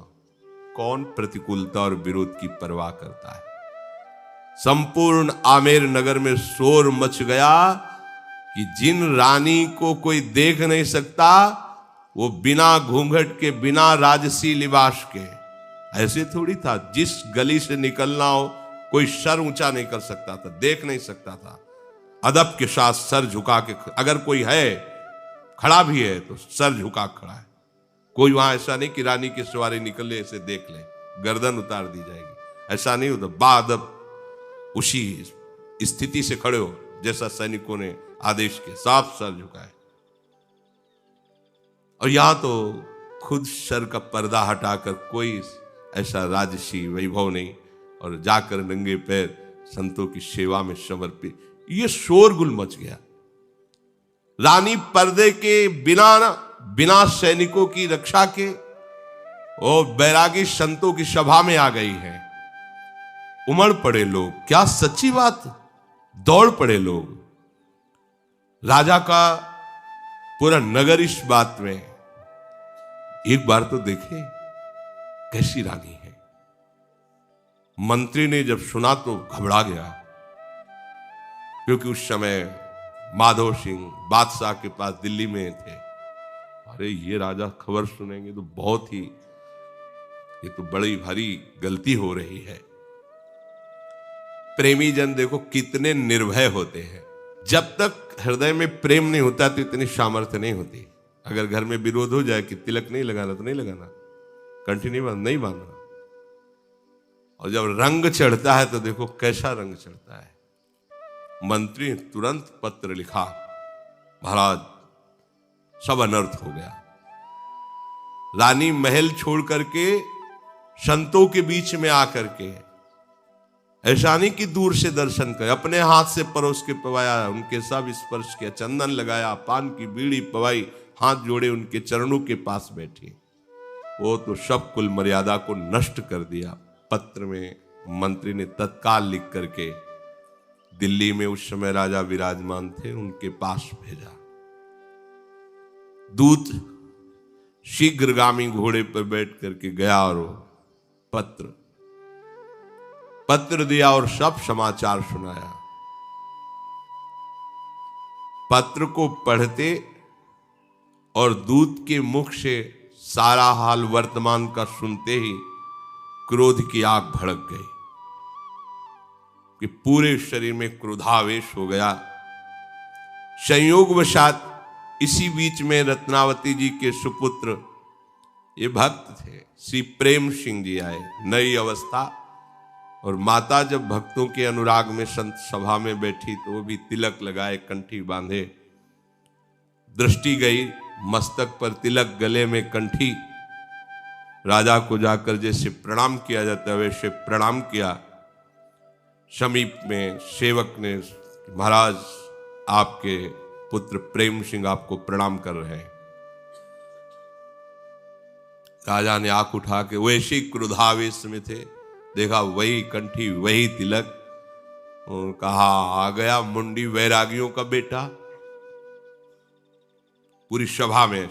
कौन प्रतिकूलता और विरोध की परवाह करता है। संपूर्ण आमेर नगर में शोर मच गया कि जिन रानी को कोई देख नहीं सकता, वो बिना घूंघट के, बिना राजसी लिबास के, ऐसे थोड़ी था जिस गली से निकलना हो कोई सर ऊंचा नहीं कर सकता था, देख नहीं सकता था। अदब के साथ सर झुका के, अगर कोई है खड़ा भी है तो सर झुका खड़ा है। कोई वहां ऐसा नहीं कि रानी की सवारी निकले इसे देख ले, गर्दन उतार दी जाएगी, ऐसा नहीं होता। बाअदब उसी स्थिति से खड़े हो जैसा सैनिकों ने आदेश के, साफ सर झुकाए। और यहां तो खुद सर का पर्दा हटाकर कोई ऐसा राजसी वैभव नहीं, और जाकर नंगे पैर संतों की सेवा में समर्पित। ये शोरगुल मच गया। रानी पर्दे के बिना सैनिकों की रक्षा के और बैरागी संतों की सभा में आ गई है। उमड़ पड़े लोग, क्या सच्ची बात, दौड़ पड़े लोग। राजा का पूरा नगर इस बात में, एक बार तो देखे कैसी रानी है। मंत्री ने जब सुना तो घबरा गया, क्योंकि उस समय माधव सिंह बादशाह के पास दिल्ली में थे। अरे ये राजा खबर सुनेंगे तो बहुत ही, ये तो बड़ी भारी गलती हो रही है। प्रेमी जन देखो कितने निर्भय होते हैं। जब तक हृदय में प्रेम नहीं होता तो इतनी सामर्थ्य नहीं होती। अगर घर में विरोध हो जाए कि तिलक नहीं लगाना तो नहीं लगाना, कंठी नहीं बांधना। और जब रंग चढ़ता है तो देखो कैसा रंग चढ़ता है। मंत्री ने तुरंत पत्र लिखा, महाराज सब अनर्थ हो गया। रानी महल छोड़ करके संतों के बीच में आकर के, ऐसा नहीं कि दूर से दर्शन करे, अपने हाथ से परोस के पवाया, उनके सब स्पर्श किया, चंदन लगाया, पान की बीड़ी पवाई, हाथ जोड़े उनके चरणों के पास बैठी। वो तो सब कुल मर्यादा को नष्ट कर दिया। पत्र में मंत्री ने तत्काल लिख करके दिल्ली में उस समय राजा विराजमान थे, उनके पास भेजा। दूत शीघ्रगामी घोड़े पर बैठ करके गया और पत्र दिया और सब समाचार सुनाया। पत्र को पढ़ते और दूत के मुख से सारा हाल वर्तमान का सुनते ही क्रोध की आग भड़क गई कि पूरे शरीर में क्रोधावेश हो गया। संयोगवशात इसी बीच में रत्नावती जी के सुपुत्र, ये भक्त थे, श्री प्रेम सिंह जी आए। नई अवस्था, और माता जब भक्तों के अनुराग में संत सभा में बैठी तो वो भी तिलक लगाए, कंठी बांधे। दृष्टि गई मस्तक पर तिलक, गले में कंठी। राजा को जाकर जैसे प्रणाम किया जाता है वैसे प्रणाम किया। समीप में सेवक ने, महाराज आपके पुत्र प्रेम सिंह आपको प्रणाम कर रहे हैं। राजा ने आंख उठा के, वैसे क्रोधावेश में थे, देखा वही कंठी वही तिलक, और कहा आ गया मुंडी वैरागियों का बेटा। पूरी सभा में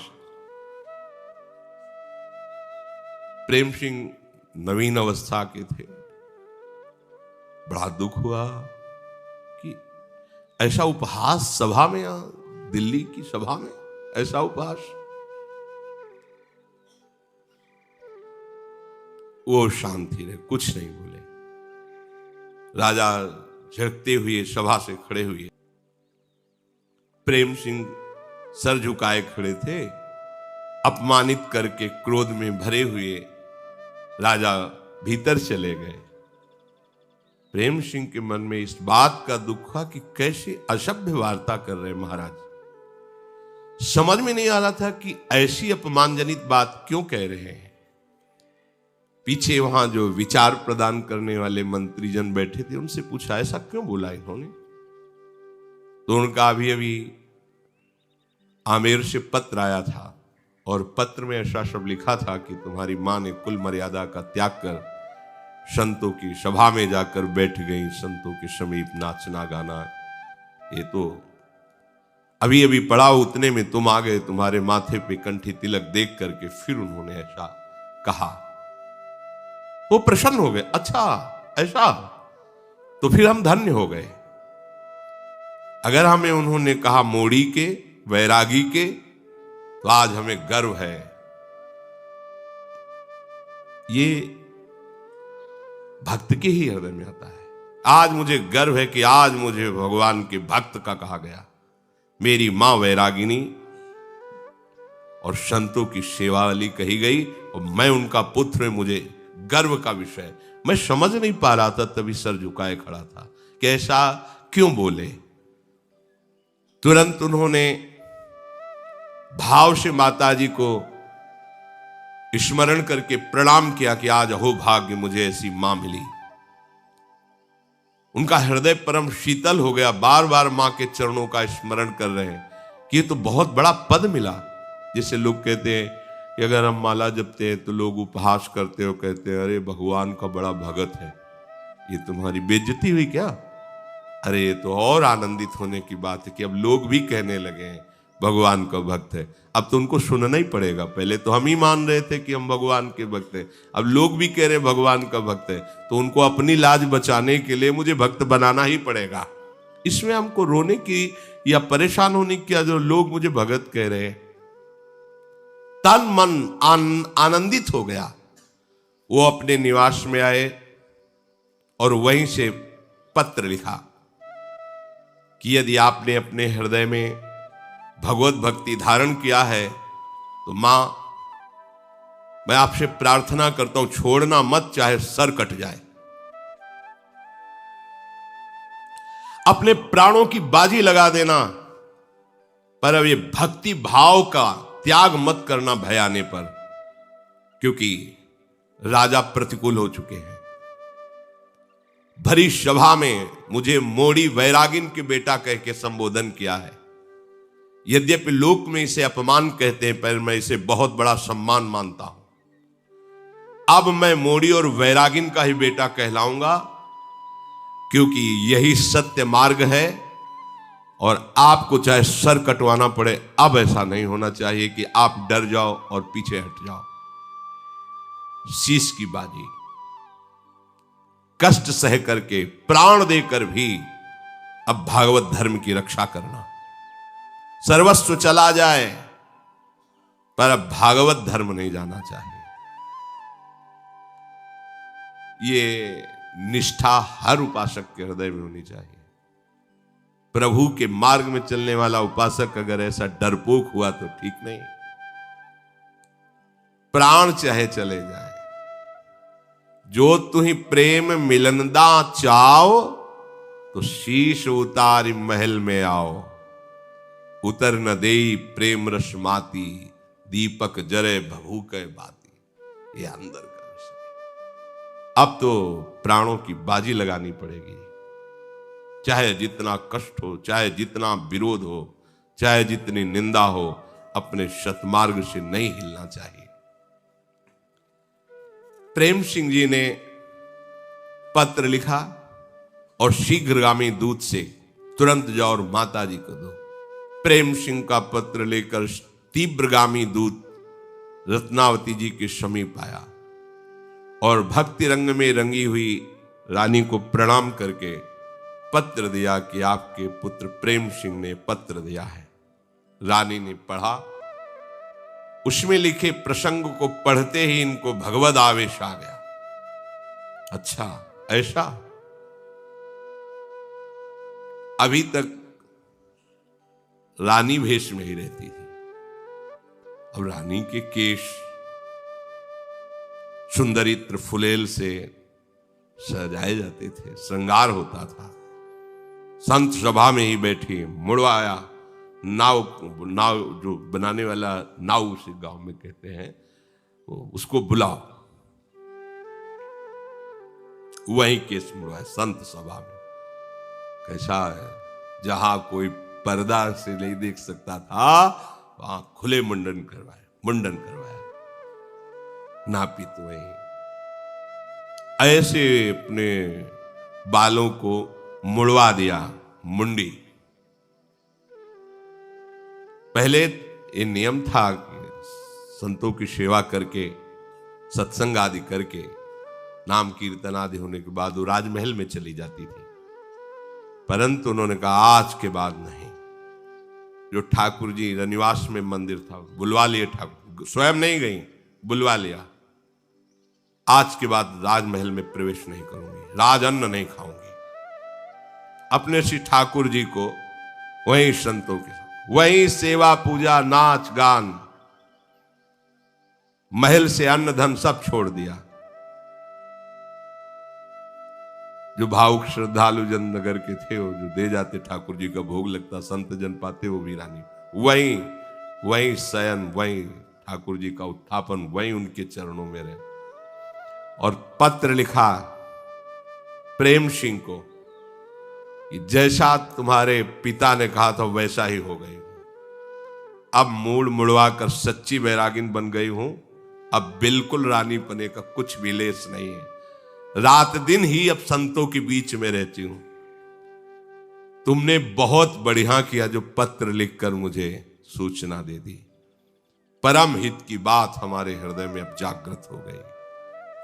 प्रेम सिंह नवीन अवस्था के थे। बड़ा दुख हुआ कि ऐसा उपहास सभा में, दिल्ली की सभा में ऐसा उपहास। वो शांति रहे, कुछ नहीं बोले। राजा झड़कते हुए सभा से खड़े हुए। प्रेम सिंह सर झुकाए खड़े थे। अपमानित करके क्रोध में भरे हुए राजा भीतर चले गए। प्रेम सिंह के मन में इस बात का दुख था कि कैसे असभ्य वार्ता कर रहे महाराज। समझ में नहीं आ रहा था कि ऐसी अपमानजनित बात क्यों कह रहे हैं। पीछे वहां जो विचार प्रदान करने वाले मंत्रीजन बैठे थे, उनसे पूछा ऐसा क्यों बोला इन्होंने। तो उनका अभी आमेर से पत्र आया था, और पत्र में ऐसा सब लिखा था कि तुम्हारी मां ने कुल मर्यादा का त्याग कर संतों की सभा में जाकर बैठ गई, संतों के समीप नाचना गाना। ये तो अभी अभी पढ़ा, उतने में तुम आ गए, तुम्हारे माथे पे कंठी तिलक देख करके फिर उन्होंने ऐसा कहा। वो प्रसन्न हो गए, अच्छा ऐसा, तो फिर हम धन्य हो गए। अगर हमें उन्होंने कहा मोड़ी के, वैरागी के, तो आज हमें गर्व है। ये भक्त के ही हृदय में आता है। आज मुझे गर्व है कि आज मुझे भगवान के भक्त का कहा गया। मेरी मां वैरागिनी और संतों की सेवा वाली कही गई और मैं उनका पुत्र, मुझे गर्व का विषय। मैं समझ नहीं पा रहा था, तभी सर झुकाए खड़ा था कि ऐसा क्यों बोले। तुरंत उन्होंने भाव से माताजी को स्मरण करके प्रणाम किया कि आज अहो भाग्य, मुझे ऐसी मां मिली। उनका हृदय परम शीतल हो गया, बार बार मां के चरणों का स्मरण कर रहे हैं कि ये तो बहुत बड़ा पद मिला। जिसे लोग कहते हैं कि अगर हम माला जपते हैं तो लोग उपहास करते हो, कहते हैं अरे भगवान का बड़ा भगत है, ये तुम्हारी बेइज्जती हुई क्या? अरे ये तो और आनंदित होने की बात है कि अब लोग भी कहने लगे हैं भगवान का भक्त है। अब तो उनको सुनना ही पड़ेगा। पहले तो हम ही मान रहे थे कि हम भगवान के भक्त हैं, अब लोग भी कह रहे हैं भगवान का भक्त है, तो उनको अपनी लाज बचाने के लिए मुझे भक्त बनाना ही पड़ेगा। इसमें हमको रोने की या परेशान होने की, जो लोग मुझे भगत कह रहे हैं। तन मन आनंदित हो गया। वो अपने निवास में आए और वहीं से पत्र लिखा कि यदि आपने अपने हृदय में भगवत भक्ति धारण किया है तो मां, मैं आपसे प्रार्थना करता हूं, छोड़ना मत, चाहे सर कट जाए। अपने प्राणों की बाजी लगा देना, पर अब ये भक्ति भाव का त्याग मत करना भय आने पर, क्योंकि राजा प्रतिकूल हो चुके हैं। भरी सभा में मुझे मोड़ी वैरागिन के बेटा कह के संबोधन किया है। यद्यपि लोक में इसे अपमान कहते हैं, पर मैं इसे बहुत बड़ा सम्मान मानता हूं। अब मैं मोड़ी और वैरागिन का ही बेटा कहलाऊंगा, क्योंकि यही सत्य मार्ग है और आपको चाहे सर कटवाना पड़े। अब ऐसा नहीं होना चाहिए कि आप डर जाओ और पीछे हट जाओ। शीश की बाजी, कष्ट सह करके, प्राण देकर भी अब भागवत धर्म की रक्षा करना। सर्वस्व चला जाए पर अब भागवत धर्म नहीं जाना चाहिए। ये निष्ठा हर उपासक के हृदय में होनी चाहिए। प्रभु के मार्ग में चलने वाला उपासक अगर ऐसा डरपोक हुआ तो ठीक नहीं। प्राण चाहे चले जाए, जो तुम्ही प्रेम मिलनदा चाओ, तो शीश उतारी महल में आओ। उतर न देई प्रेम रस माती, दीपक जरे भभू के बाती। ये अंदर का विषय। अब तो प्राणों की बाजी लगानी पड़ेगी। चाहे जितना कष्ट हो, चाहे जितना विरोध हो, चाहे जितनी निंदा हो, अपने सतमार्ग से नहीं हिलना चाहिए। प्रेम सिंह जी ने पत्र लिखा और शीघ्रगामी दूत से तुरंत जाओ और माता जी को दो। प्रेम सिंह का पत्र लेकर तीव्रगामी दूत रत्नावती जी के समीप आया और भक्ति रंग में रंगी हुई रानी को प्रणाम करके पत्र दिया कि आपके पुत्र प्रेम सिंह ने पत्र दिया है। रानी ने पढ़ा। उसमें लिखे प्रसंग को पढ़ते ही इनको भगवद आवेश आ गया। अच्छा ऐसा? अभी तक रानी भेष में ही रहती थी। अब रानी के केश सुंदरित्र फुलेल से सजाए जाते थे, श्रृंगार होता था। संत सभा में ही बैठी, मुड़वाया नाव जो बनाने वाला नाव उसे गांव में कहते हैं, उसको बुलाओ। वही केस मुड़वाया संत सभा में। कैसा है? जहां कोई पर्दा से नहीं देख सकता था, वहां खुले मुंडन करवाया। नापित वही ऐसे अपने बालों को मुड़वा दिया, मुंडी। पहले ये नियम था कि संतों की सेवा करके, सत्संग आदि करके, नाम कीर्तन आदि होने के बाद वो राजमहल में चली जाती थी। परंतु उन्होंने कहा आज के बाद नहीं। जो ठाकुर जी रनिवास में मंदिर था, बुलवा लिए ठाकुर, स्वयं नहीं गई, बुलवा लिया। आज के बाद राजमहल में प्रवेश नहीं करूंगी, राज अन्न नहीं खाऊंगी। अपने श्री ठाकुर जी को वहीं संतों के साथ, वहीं सेवा पूजा नाच गान, महल से अन्न धन सब छोड़ दिया। जो भावुक श्रद्धालु जन नगर के थे वो जो दे जाते, ठाकुर जी का भोग लगता, संत जन पाते वो वीरानी, वहीं शयन, वहीं ठाकुर जी का उत्थापन, वहीं उनके चरणों में रहे। और पत्र लिखा प्रेम सिंह को कि जैसा तुम्हारे पिता ने कहा था वैसा ही हो गई। अब मूड मुड़वा कर सच्ची बैरागिन बन गई हूं। अब बिल्कुल रानी पने का कुछ भी लेस नहीं है। रात दिन ही अब संतों के बीच में रहती हूं। तुमने बहुत बढ़िया किया जो पत्र लिखकर मुझे सूचना दे दी। परम हित की बात हमारे हृदय में अब जागृत हो गई।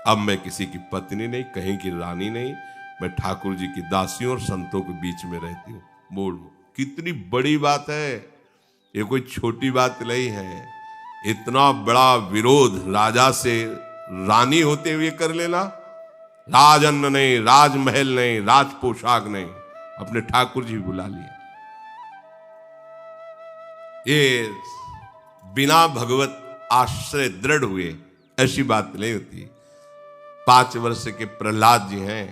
अब मैं किसी की पत्नी नहीं, कहीं की रानी नहीं, मैं ठाकुर जी की दासियों और संतों के बीच में रहती हूँ। बोल, कितनी बड़ी बात है, ये कोई छोटी बात नहीं है। इतना बड़ा विरोध राजा से रानी होते हुए कर लेना, राज अन्न नहीं, राजमहल नहीं, राज पोशाक नहीं, अपने ठाकुर जी बुला लिए। ये बिना भगवत आश्रय दृढ़ हुए ऐसी बात नहीं होती। 5 वर्ष के प्रहलाद जी हैं,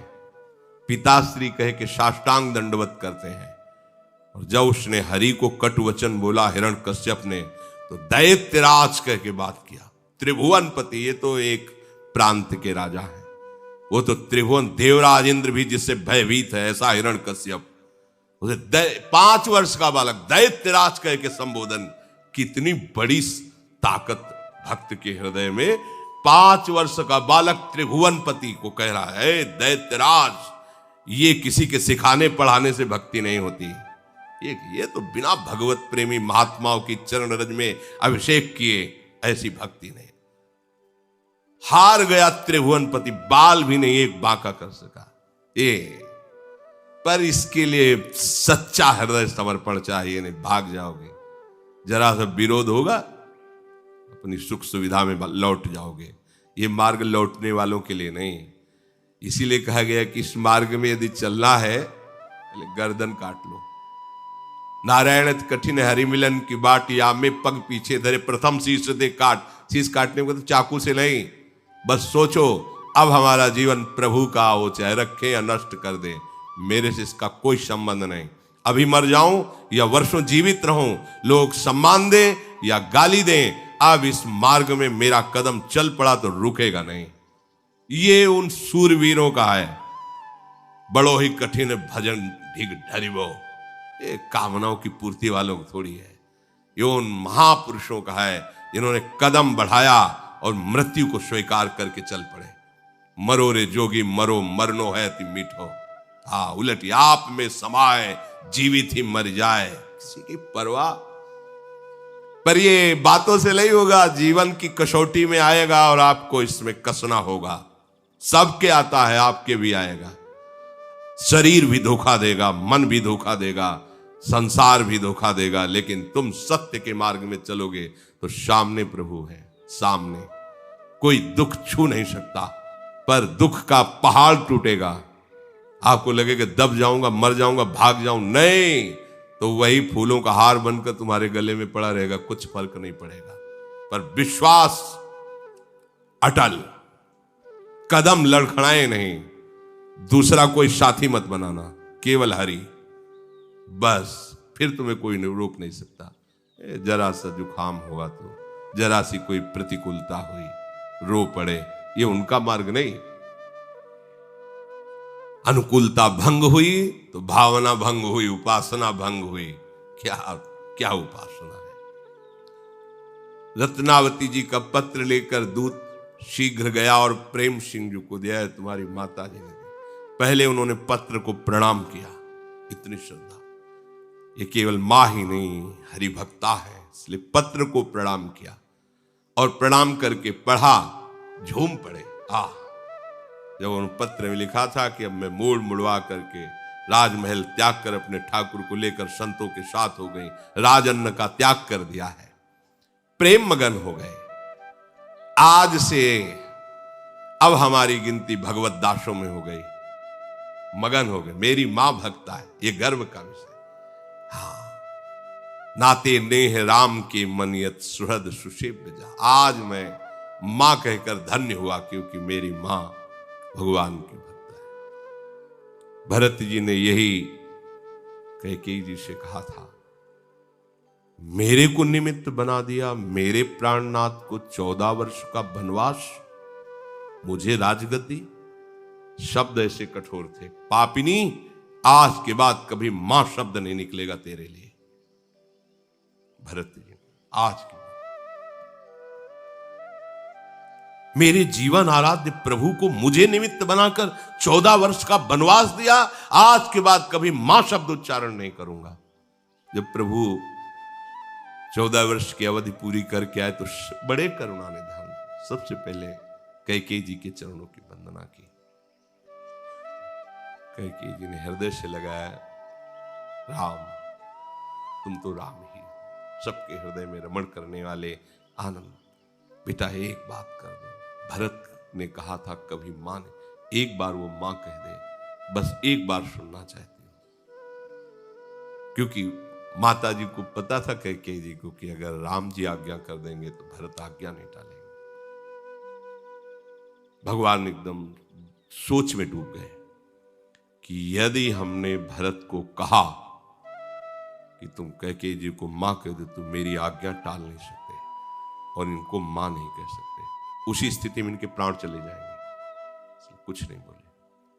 पिताश्री कह के साष्टांग दंडवत करते हैं। और जब उसने हरि को कटु वचन बोला हिरण्यकश्यप ने, तो दैत्यराज कह के बात किया। त्रिभुवनपति, ये तो एक प्रांत के राजा है, वो तो त्रिभुवन देवराज इंद्र भी जिससे भयभीत है, ऐसा हिरण्यकश्यप। उसे 5 वर्ष का बालक दैत्यराज कह के संबोधन, कितनी बड़ी ताकत भक्त के हृदय में। 5 वर्ष का बालक त्रिभुवनपति को कह रहा है दैत्यराज। ये किसी के सिखाने पढ़ाने से भक्ति नहीं होती। ये तो बिना भगवत प्रेमी महात्माओं की चरण रज में अभिषेक किए ऐसी भक्ति नहीं। हार गया त्रिभुवनपति, बाल भी नहीं एक बांका कर सका। पर इसके लिए सच्चा हृदय समर्पण चाहिए, नहीं भाग जाओगे। जरा सा विरोध होगा, अपनी सुख सुविधा में लौट जाओगे। ये मार्ग लौटने वालों के लिए नहीं। इसीलिए कहा गया कि इस मार्ग में यदि चलना है गर्दन काट लो। नारायण कठिन हरि मिलन की बाट, या में पग पीछे धरे प्रथम शीश दे काट। शीश काटने को तो चाकू से नहीं, बस सोचो अब हमारा जीवन प्रभु का हो, चाहे रखे या नष्ट कर दे, मेरे से इसका कोई संबंध नहीं। अभी मर जाऊं या वर्षों जीवित रहूं, लोग सम्मान दें या गाली दें, अब इस मार्ग में मेरा कदम चल पड़ा तो रुकेगा नहीं। ये उन सूरवीरों का है। बड़ो ही कठिन भजन ढिग ढरिबो, ये कामनाओं की पूर्ति वालों को थोड़ी है। ये उन महापुरुषों का है जिन्होंने कदम बढ़ाया और मृत्यु को स्वीकार करके चल पड़े। मरो रे जोगी मरो, मरनो है ति मीठो। हाँ, उलट आप में समाये, जीवित ही मर जाए, किसी की परवाह। पर ये बातों से नहीं होगा, जीवन की कसौटी में आएगा और आपको इसमें कसना होगा। सबके आता है, आपके भी आएगा। शरीर भी धोखा देगा, मन भी धोखा देगा, संसार भी धोखा देगा, लेकिन तुम सत्य के मार्ग में चलोगे तो सामने प्रभु है। सामने कोई दुख छू नहीं सकता, पर दुख का पहाड़ टूटेगा। आपको लगेगा दब जाऊंगा, मर जाऊंगा, भाग जाऊं, नहीं, तो वही फूलों का हार बनकर तुम्हारे गले में पड़ा रहेगा, कुछ फर्क नहीं पड़ेगा। पर विश्वास अटल, कदम लड़खड़ाए नहीं, दूसरा कोई साथी मत बनाना, केवल हरि, बस फिर तुम्हें कोई रोक नहीं सकता। जरा सा जुकाम हुआ तो, जरा सी कोई प्रतिकूलता हुई, रो पड़े, ये उनका मार्ग नहीं। अनुकूलता भंग हुई तो भावना भंग हुई, उपासना भंग हुई। क्या क्या उपासना है। रत्नावती जी का पत्र लेकर दूत शीघ्र गया और प्रेम सिंह जी को दिया। तुम्हारी माता जी ने पहले उन्होंने पत्र को प्रणाम किया। इतनी श्रद्धा, ये केवल मां ही नहीं हरिभक्ता है, इसलिए पत्र को प्रणाम किया और प्रणाम करके पढ़ा, झूम पड़े। जब उन पत्र में लिखा था कि अब मैं मोड़ मुड़वा करके राजमहल त्याग कर अपने ठाकुर को लेकर संतों के साथ हो गई, राजअन्न का त्याग कर दिया है, प्रेम मगन हो गए। आज से अब हमारी गिनती भगवत दासों में हो गई, मगन हो गए। मेरी मां भक्ता है, ये गर्व का विषय। नाते नेह राम के मनियत सुहृद सुषेव्य जा। आज मैं मां कहकर धन्य हुआ, क्योंकि मेरी मां भगवान की भक्त है। भरत जी ने यही कैकेयी जी से कहा था, मेरे को निमित्त बना दिया, मेरे प्राणनाथ को 14 वर्ष का वनवास, मुझे राजगद्दी। शब्द ऐसे कठोर थे, पापिनी आज के बाद कभी मां शब्द नहीं निकलेगा तेरे लिए। भरत जी आज के बाद मेरे जीवन आराध्य प्रभु को मुझे निमित्त बनाकर 14 वर्ष का वनवास दिया, आज के बाद कभी मां शब्द उच्चारण नहीं करूंगा। जब प्रभु 14 वर्ष की अवधि पूरी करके आए तो बड़े करुणा निधान सबसे पहले कैकेयी जी के चरणों की वंदना की। कैकेयी जी ने हृदय से लगाया, राम तुम तो राम ही, सबके हृदय में रमण करने वाले आनंद। बेटा एक बात कर दो, भरत ने कहा था कभी मां ने, एक बार वो मां कह दे, बस एक बार सुनना चाहती हूं। क्योंकि माता जी को पता था कैकेयी जी को कि अगर राम जी आज्ञा कर देंगे तो भरत आज्ञा नहीं टालेंगे। भगवान एकदम सोच में डूब गए कि यदि हमने भरत को कहा कि तुम कैकेयी जी को मां कह दो तो मेरी आज्ञा टाल नहीं सकते और इनको मां नहीं कह सकते, उसी स्थिति में इनके प्राण चले जाएंगे। कुछ नहीं बोले,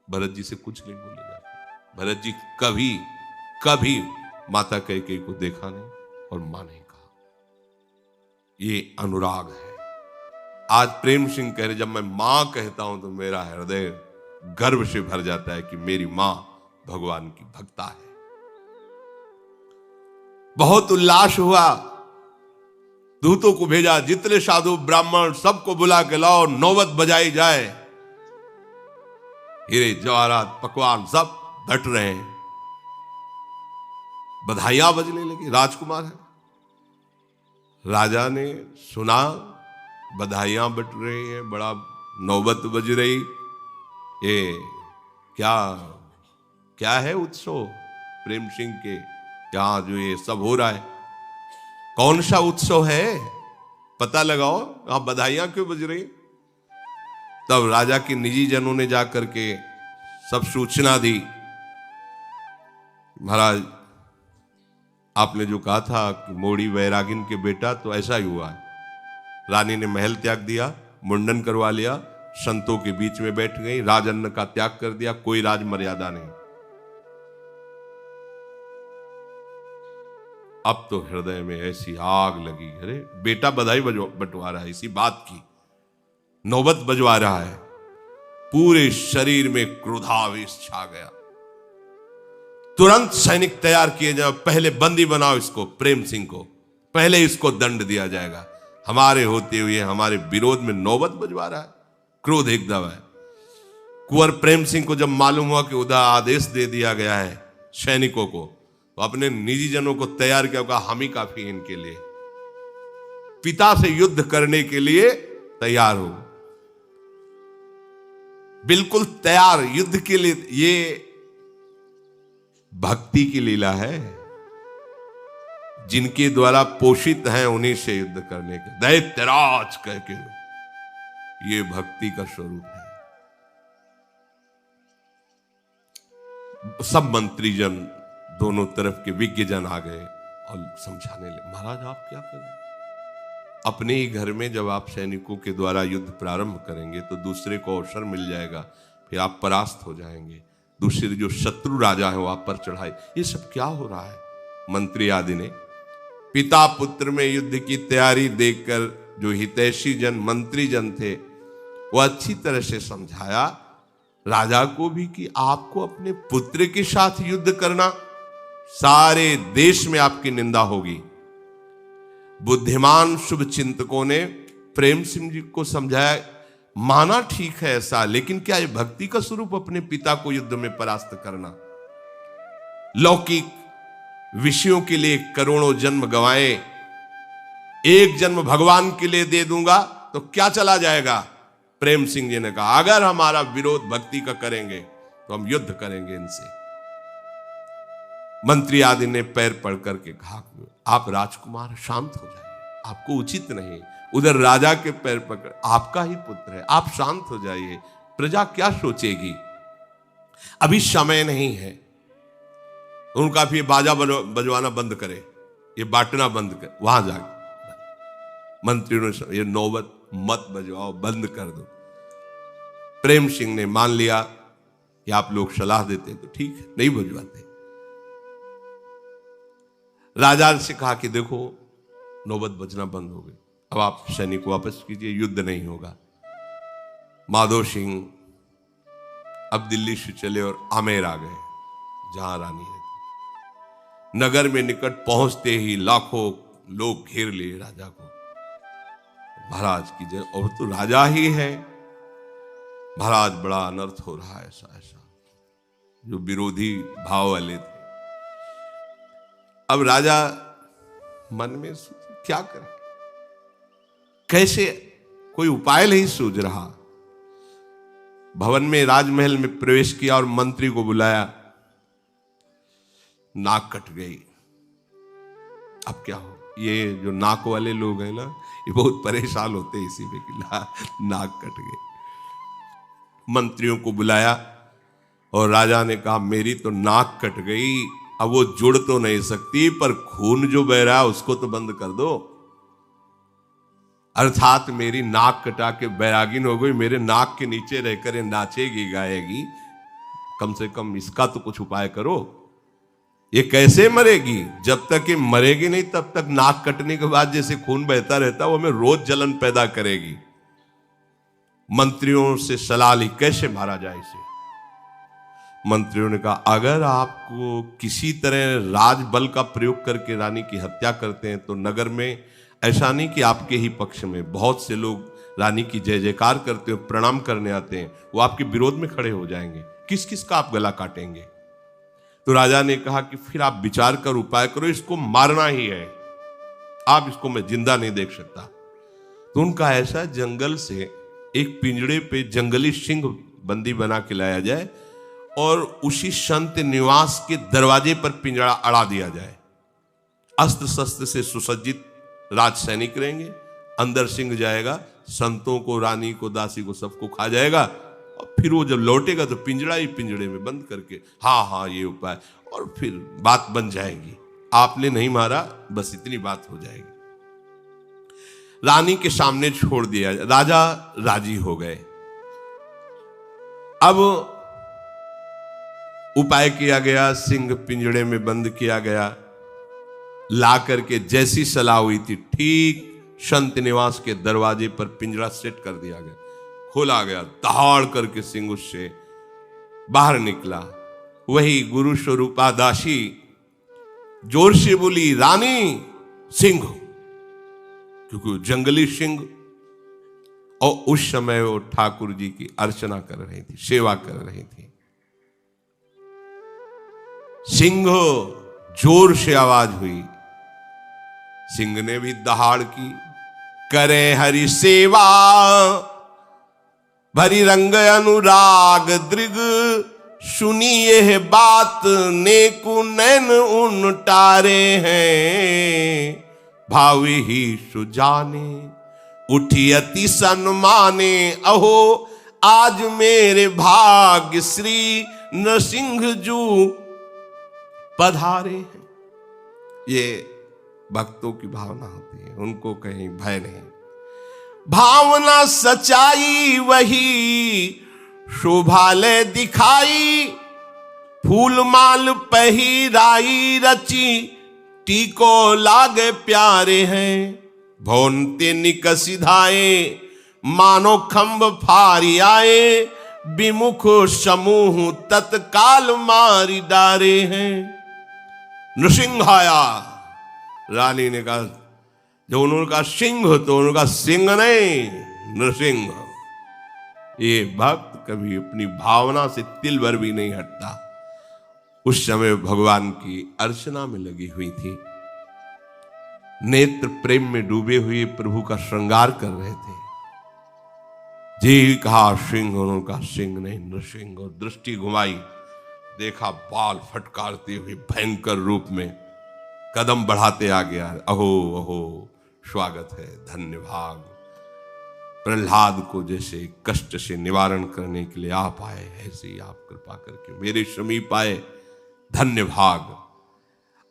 भरत जी से कुछ नहीं बोले जाते। भरत जी कभी कभी माता कैकेयी को देखा नहीं और मां नहीं कहा। ये अनुराग है। आज प्रेम सिंह कह रहे, जब मैं मां कहता हूं तो मेरा हृदय गर्व से भर जाता है कि मेरी मां भगवान की भक्ता है। बहुत उल्लास हुआ, दूतों को भेजा, जितने साधु ब्राह्मण सबको बुला के लाओ, नौबत बजाई जाए। हीरे जवाहरात पकवान सब बट रहे हैं, बधाइयां बजने लगी। राजकुमार है, राजा ने सुना बधाइयां बट रही हैं, बड़ा नौबत बज रही। ये क्या क्या है उत्सव प्रेम सिंह के यहां जो ये सब हो रहा है, कौन सा उत्सव है, पता लगाओ, आप बधाइयां क्यों बज रही। तब राजा के निजी जनों ने जाकर के सब सूचना दी, महाराज आपने जो कहा था कि मोड़ी वैरागिन के बेटा, तो ऐसा ही हुआ है। रानी ने महल त्याग दिया, मुंडन करवा लिया, संतों के बीच में बैठ गई, राजअन्न का त्याग कर दिया, कोई राज मर्यादा नहीं। अब तो हृदय में ऐसी आग लगी, अरे बेटा बधाई बंटवा रहा है, इसी बात की नौबत बजवा रहा है। पूरे शरीर में क्रोधावेश छा गया। तुरंत सैनिक तैयार किए जाओ, पहले बंदी बनाओ इसको, प्रेम सिंह को, पहले इसको दंड दिया जाएगा। हमारे होते हुए हमारे विरोध में नौबत बजवा रहा है, क्रोध एकदम है। कुंवर प्रेम सिंह को जब मालूम हुआ कि उधर आदेश दे दिया गया है सैनिकों को, तो अपने निजी जनों को तैयार किया, कहा हम ही काफी हैं इनके लिए, पिता से युद्ध करने के लिए तैयार हो, बिल्कुल तैयार युद्ध के लिए। ये भक्ति की लीला है, जिनके द्वारा पोषित हैं उन्हीं से युद्ध करने के, दैत्यराज कह के, ये भक्ति का स्वरूप है। सब मंत्रीजन, दोनों तरफ के विज्ञजन आ गए और समझाने लगे, महाराज आप क्या कर रहे हैं, अपने ही घर में जब आप सैनिकों के द्वारा युद्ध प्रारंभ करेंगे तो दूसरे को अवसर मिल जाएगा, फिर आप परास्त हो जाएंगे, दूसरे जो शत्रु राजा है वो आप पर चढ़ाए, ये सब क्या हो रहा है। मंत्री आदि ने पिता पुत्र में युद्ध की तैयारी देखकर जो हितैषी जन मंत्री जन थे वो अच्छी तरह से समझाया राजा को भी कि आपको अपने पुत्र के साथ युद्ध करना, सारे देश में आपकी निंदा होगी। बुद्धिमान शुभ चिंतकों ने प्रेम सिंह जी को समझाया, माना ठीक है ऐसा, लेकिन क्या ये भक्ति का स्वरूप अपने पिता को युद्ध में परास्त करना? लौकिक विषयों के लिए करोड़ों जन्म गंवाए, एक जन्म भगवान के लिए दे दूंगा तो क्या चला जाएगा? प्रेम सिंह जी ने कहा, अगर हमारा विरोध भक्ति का करेंगे तो हम युद्ध करेंगे इनसे। मंत्री आदि ने पैर पड़ करके कहा, आप राजकुमार शांत हो जाइए, आपको उचित नहीं। उधर राजा के पैर पकड़, आपका ही पुत्र है, आप शांत हो जाइए, प्रजा क्या सोचेगी, अभी समय नहीं है। उनका भी बाजा बजवाना बंद करे, ये बांटना बंद कर, वहां जाके मंत्री ने ये नौबत मत बजवाओ, बंद कर दो। प्रेम सिंह ने मान लिया कि आप लोग सलाह देते तो ठीक है, नहीं बजवाते। राजा से कहा कि देखो नौबत बजना बंद हो गई, अब आप सैनिक वापस कीजिए, युद्ध नहीं होगा। माधो सिंह अब दिल्ली से चले और आमेर आ गए, जहां रानी रहती। नगर में निकट पहुंचते ही लाखों लोग घेर लिए राजा को। महाराज की जय, और तो राजा ही है। महाराज बड़ा अनर्थ हो रहा है, ऐसा ऐसा, जो विरोधी भाव वाले थे। अब राजा मन में सोचे क्या करे, कैसे, कोई उपाय नहीं सूझ रहा। भवन में, राजमहल में प्रवेश किया और मंत्री को बुलाया। नाक कट गई। अब क्या हो, ये जो नाक वाले लोग हैं ना, ये बहुत परेशान होते हैं इसी में कि नाक कट गई। मंत्रियों को बुलाया और राजा ने कहा, मेरी तो नाक कट गई, अब वो जुड़ तो नहीं सकती, पर खून जो बह रहा है उसको तो बंद कर दो। अर्थात मेरी नाक कटा के बैरागिन हो गई, मेरे नाक के नीचे रहकर ये नाचेगी गाएगी, कम से कम इसका तो कुछ उपाय करो। ये कैसे मरेगी? जब तक ये मरेगी नहीं तब तक नाक कटने के बाद जैसे खून बहता रहता वो हमें रोज जलन पैदा करेगी। मंत्रियों से सलाह ली, कैसे मारा जाए इसे। मंत्रियों ने कहा, अगर आपको किसी तरह राजबल का प्रयोग करके रानी की हत्या करते हैं तो नगर में ऐसा नहीं कि आपके ही पक्ष में बहुत से लोग रानी की जय जयकार करते हो, प्रणाम करने आते हैं, वो आपके विरोध में खड़े हो जाएंगे, किस किस का आप गला काटेंगे। तो राजा ने कहा कि फिर आप विचार कर उपाय करो, इसको मारना ही है, आप इसको मैं जिंदा नहीं देख सकता। तो उनका ऐसा, जंगल से एक पिंजड़े पे जंगली सिंह बंदी बना के लाया जाए और उसी संत निवास के दरवाजे पर पिंजड़ा अड़ा दिया जाए। अस्त्र शस्त्र से सुसज्जित राज सैनिक रहेंगे, अंदर सिंह जाएगा, संतों को, रानी को, दासी को, सबको खा जाएगा, और फिर वो जब लौटेगा तो पिंजड़ा ही पिंजड़े में बंद करके, हाँ ये उपाय, और फिर बात बन जाएगी। आपने नहीं मारा, बस इतनी बात हो जाएगी। रानी के सामने छोड़ दिया, राजा राजी हो गए। अब उपाय किया गया, सिंह पिंजड़े में बंद किया गया। ला करके जैसी सलाह हुई थी ठीक संत निवास के दरवाजे पर पिंजरा सेट कर दिया गया, खोला गया, दहाड़ करके सिंह उससे बाहर निकला। वही गुरु स्वरूपा दासी जोर से बोली, रानी सिंह, क्योंकि जंगली सिंह, और उस समय वो ठाकुर जी की अर्चना कर रही थी, सेवा कर रही थी। सिंह, जोर से आवाज हुई। सिंह ने भी दहाड़ की, करे हरि सेवा भरी रंग अनुराग दृग, सुनिए है बात नेकु नैन उन टारे हैं, भावी ही सुजाने उठी अति सन्माने, अहो आज मेरे भाग्य श्री नरसिंह जू पधारे हैं। ये भक्तों की भावना होती है, उनको कहीं भय नहीं। भावना सच्चाई वही शोभालय दिखाई, फूल माल पहिराई रची, टीको लागे प्यारे हैं, भौनते निकसिधाए मानो खंभ फारी आए, विमुख समूह तत्काल मारी डारे हैं। नृसिंह आया। रानी ने कहा, जब उन्होंने कहा सिंह तो उन्होंने कहा सिंह नहीं, नृसिंह। ये भक्त कभी अपनी भावना से तिल भर भी नहीं हटता। उस समय भगवान की अर्चना में लगी हुई थी, नेत्र प्रेम में डूबे हुए प्रभु का श्रृंगार कर रहे थे। जी कहा सिंह, उन्होंने कहा सिंह नहीं, नृसिंह। और दृष्टि घुमाई, देखा बाल फटकारते हुए भयंकर रूप में कदम बढ़ाते आ गया। अहो अहो, स्वागत है, धन्य भाग। प्रहलाद को जैसे कष्ट से निवारण करने के लिए आप आए, ऐसे ही आप कृपा करके मेरे समीप आए, धन्य भाग।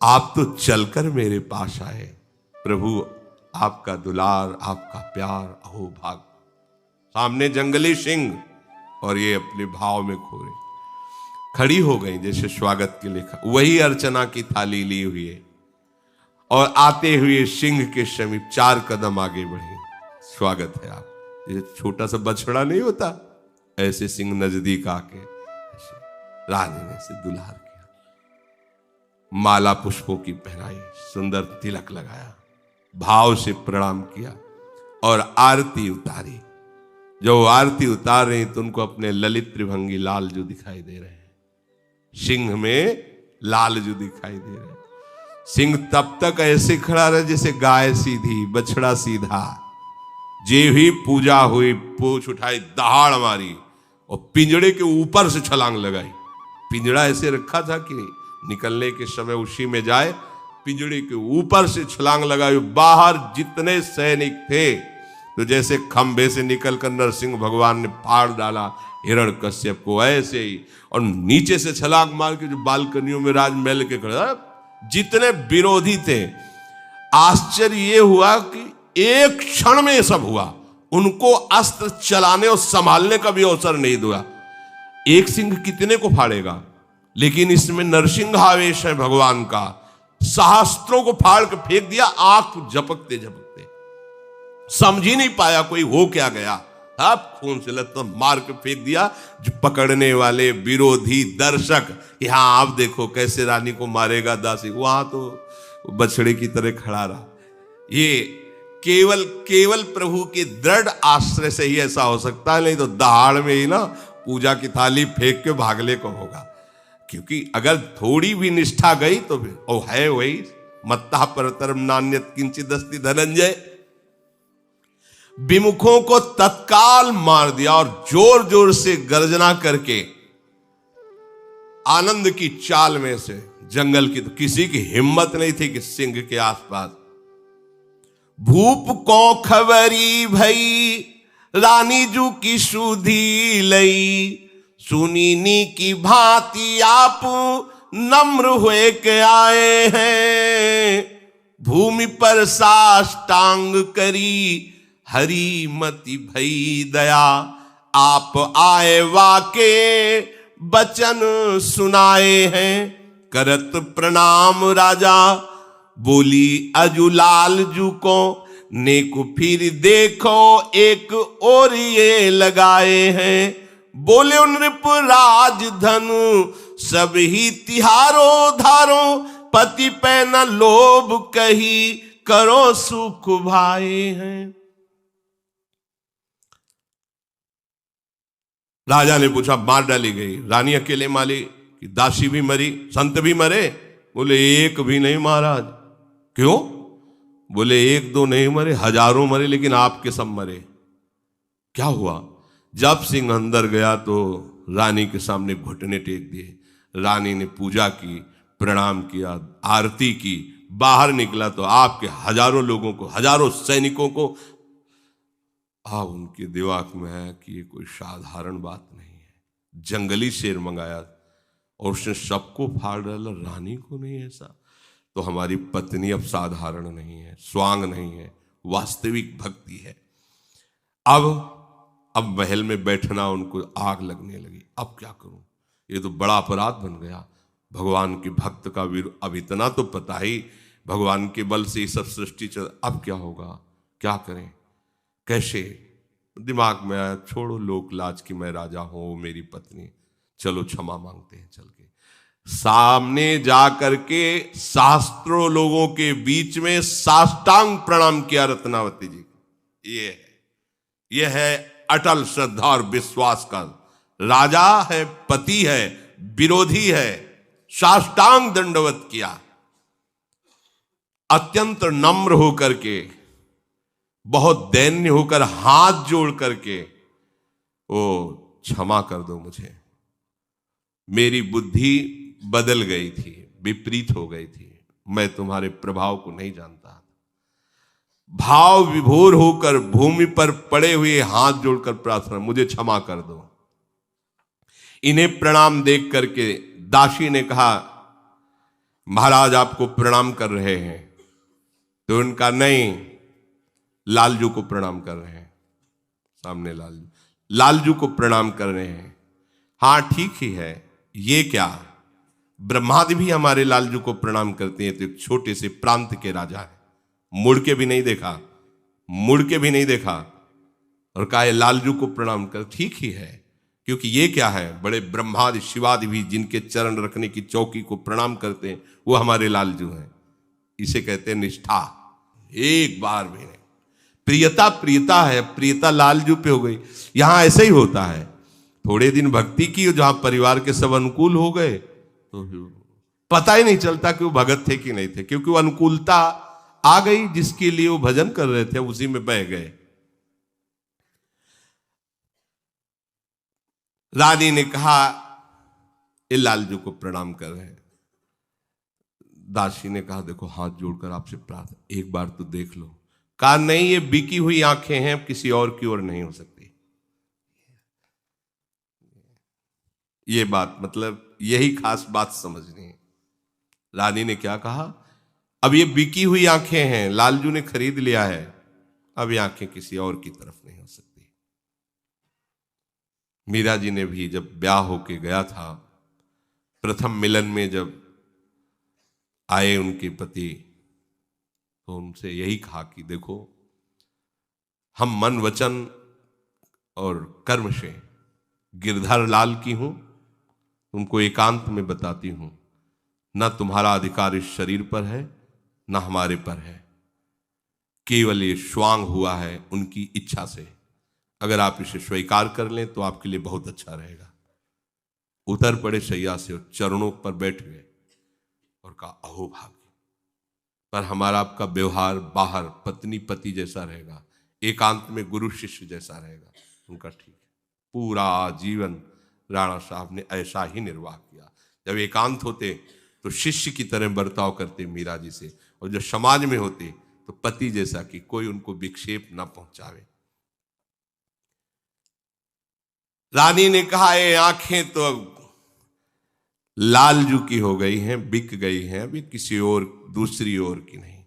आप तो चलकर मेरे पास आए प्रभु, आपका दुलार, आपका प्यार, अहो भाग। सामने जंगली सिंह और ये अपने भाव में खोरे खड़ी हो गई जैसे स्वागत के लिए। वही अर्चना की थाली ली हुई है और आते हुए सिंह के समीप 4 कदम आगे बढ़ी। स्वागत है आप। ये छोटा सा बछड़ा नहीं होता, ऐसे सिंह नजदीक आके रानी ने से दुलार किया, माला पुष्पों की पहनाई, सुंदर तिलक लगाया, भाव से प्रणाम किया और आरती उतारी। जो आरती उतार रही तो उनको अपने ललित त्रिभंगी लालजू दिखाई दे रहे हैं, सिंह में लालजू दिखाई दे रहे हैं। सिंह तब तक ऐसे खड़ा रहा जैसे गाय सीधी, बछड़ा सीधा। जे ही पूजा हुई, पूछ उठाई, दहाड़ मारी और पिंजड़े के ऊपर से छलांग लगाई। पिंजड़ा ऐसे रखा था कि निकलने के समय उसी में जाए, पिंजड़े के ऊपर से छलांग लगाई। बाहर जितने सैनिक थे तो जैसे खंभे से निकलकर नरसिंह भगवान ने फाड़ डाला हिरण्यकश्यप को, ऐसे ही। और नीचे से छलांग मार के जो बालकनियों में राजमहल के खड़े जितने विरोधी थे, आश्चर्य ये हुआ कि एक क्षण में सब हुआ। उनको अस्त्र चलाने और संभालने का भी अवसर नहीं दिया। एक सिंह कितने को फाड़ेगा, लेकिन इसमें नरसिंह आवेश है भगवान का। सहस्त्रों को फाड़ के फेंक दिया, आंख झपकते झपकते समझ ही नहीं पाया कोई हो क्या गया। अब खून से लत मार के फेंक दिया। जो पकड़ने वाले विरोधी दर्शक, यहां आप देखो कैसे रानी को मारेगा दासी, वहां तो बछड़े की तरह खड़ा रहा। ये केवल प्रभु के दृढ़ आश्रय से ही ऐसा हो सकता है, नहीं तो दहाड़ में ही ना पूजा की थाली फेंक के भागले को होगा। क्योंकि अगर थोड़ी भी निष्ठा गई तो फिर ओ है वही मत्ता परतरम नान्यत किंचित अस्ति धनंजय। विमुखों को तत्काल मार दिया और जोर जोर से गर्जना करके आनंद की चाल में से जंगल की तो किसी की हिम्मत नहीं थी कि सिंह के आसपास। भूप को खबरी भई रानी जू की सुधी लई, सुनीनी की भांति आप नम्र हुए के आए हैं। भूमि पर साष्टांग करी हरी मति भई दया, आप आए वाके बचन सुनाए हैं। करत प्रणाम राजा बोली अजुलाल जू को, नेक फिर देखो एक और ये लगाए हैं। बोले नृप राजधन सब ही तिहारो धारो, पति पे न लोभ कही करो सुख भाए हैं। राजा ने पूछा मार डाली गई रानी अकेले माली कि दासी भी मरी, संत भी मरे? बोले एक भी नहीं महाराज। क्यों? बोले एक दो नहीं मरे, हजारों मरे, लेकिन आपके सब मरे। क्या हुआ? जब सिंह अंदर गया तो रानी के सामने घुटने टेक दिए। रानी ने पूजा की, प्रणाम किया, आरती की। बाहर निकला तो आपके हजारों लोगों को, हजारों सैनिकों को आप उनके दिमाग में है कि ये कोई साधारण बात नहीं है। जंगली शेर मंगाया और उसने सबको फाड़ डाला, रानी को नहीं। ऐसा तो हमारी पत्नी अब साधारण नहीं है, स्वांग नहीं है, वास्तविक भक्ति है। अब महल में बैठना उनको आग लगने लगी। अब क्या करूं, ये तो बड़ा अपराध बन गया। भगवान के भक्त का वीर, अब इतना तो पता ही भगवान के बल से ये सब सृष्टि चल, अब क्या होगा, क्या करें, कैसे? दिमाग में आया, छोड़ो लोक लाज की मैं राजा हूं, मेरी पत्नी, चलो क्षमा मांगते हैं। चल के सामने जा करके शास्त्रों लोगों के बीच में साष्टांग प्रणाम किया रत्नावती जी। ये है अटल श्रद्धा और विश्वास का। राजा है, पति है, विरोधी है, साष्टांग दंडवत किया। अत्यंत नम्र होकर के, बहुत दैन्य होकर हाथ जोड़ करके, ओ क्षमा कर दो मुझे, मेरी बुद्धि बदल गई थी, विपरीत हो गई थी, मैं तुम्हारे प्रभाव को नहीं जानता। भाव विभोर होकर भूमि पर पड़े हुए हाथ जोड़कर प्रार्थना, मुझे क्षमा कर दो। इन्हें प्रणाम देख करके दासी ने कहा, महाराज आपको प्रणाम कर रहे हैं। तो उनका नहीं, लालजू को प्रणाम कर रहे हैं। सामने लालजू को प्रणाम कर रहे हैं। हाँ ठीक ही है, ये क्या, ब्रह्मादि भी हमारे लालजू को प्रणाम करते हैं। तो एक छोटे से प्रांत के राजा है, मुड़ के भी नहीं देखा, मुड़ के भी नहीं देखा और कहा लालजू को प्रणाम कर। ठीक ही है, क्योंकि ये क्या है, बड़े ब्रह्मादि शिवादि भी जिनके चरण रखने की चौकी को प्रणाम करते हैं, वो हमारे लालजू हैं। इसे कहते हैं निष्ठा। एक बार भी नहीं, प्रियता प्रियता है, प्रियता लालजू पे हो गई। यहां ऐसे ही होता है, थोड़े दिन भक्ति की, जहां परिवार के सब अनुकूल हो गए तो पता ही नहीं चलता कि वो भगत थे कि नहीं थे, क्योंकि वो अनुकूलता आ गई, जिसके लिए वो भजन कर रहे थे उसी में बह गए। रानी ने कहा ये लालजू को प्रणाम कर रहे हैं। दासी ने कहा देखो हाथ जोड़कर आपसे प्रार्थना, एक बार तो देख लो। कहा नहीं, ये बिकी हुई आंखें हैं, किसी और की ओर नहीं हो सकती। ये बात, मतलब यही खास बात समझनी है। रानी ने क्या कहा, अब ये बिकी हुई आंखें हैं, लालजू ने खरीद लिया है, अब ये आंखें किसी और की तरफ नहीं हो सकती। मीरा जी ने भी जब ब्याह होके गया था, प्रथम मिलन में जब आए उनके पति, तो उनसे यही कहा कि देखो हम मन वचन और कर्म से गिरधर लाल की हूं, तुमको एकांत में बताती हूं, ना तुम्हारा अधिकार इस शरीर पर है ना हमारे पर है, केवल ये स्वांग हुआ है उनकी इच्छा से। अगर आप इसे स्वीकार कर लें तो आपके लिए बहुत अच्छा रहेगा। उतर पड़े शैया से और चरणों पर बैठ गए और कहा अहो भाग्य, पर हमारा आपका व्यवहार बाहर पत्नी पति जैसा रहेगा, एकांत में गुरु शिष्य जैसा रहेगा। उनका ठीक है। पूरा जीवन राणा साहब ने ऐसा ही निर्वाह किया। जब एकांत होते तो शिष्य की तरह बर्ताव करते मीरा जी से, और जब समाज में होते तो पति जैसा कि कोई उनको विक्षेप न पहुंचावे। रानी ने कहा ये आंखें तो अब लालजू की हो गई हैं, बिक गई हैं, अभी किसी और दूसरी ओर की नहीं।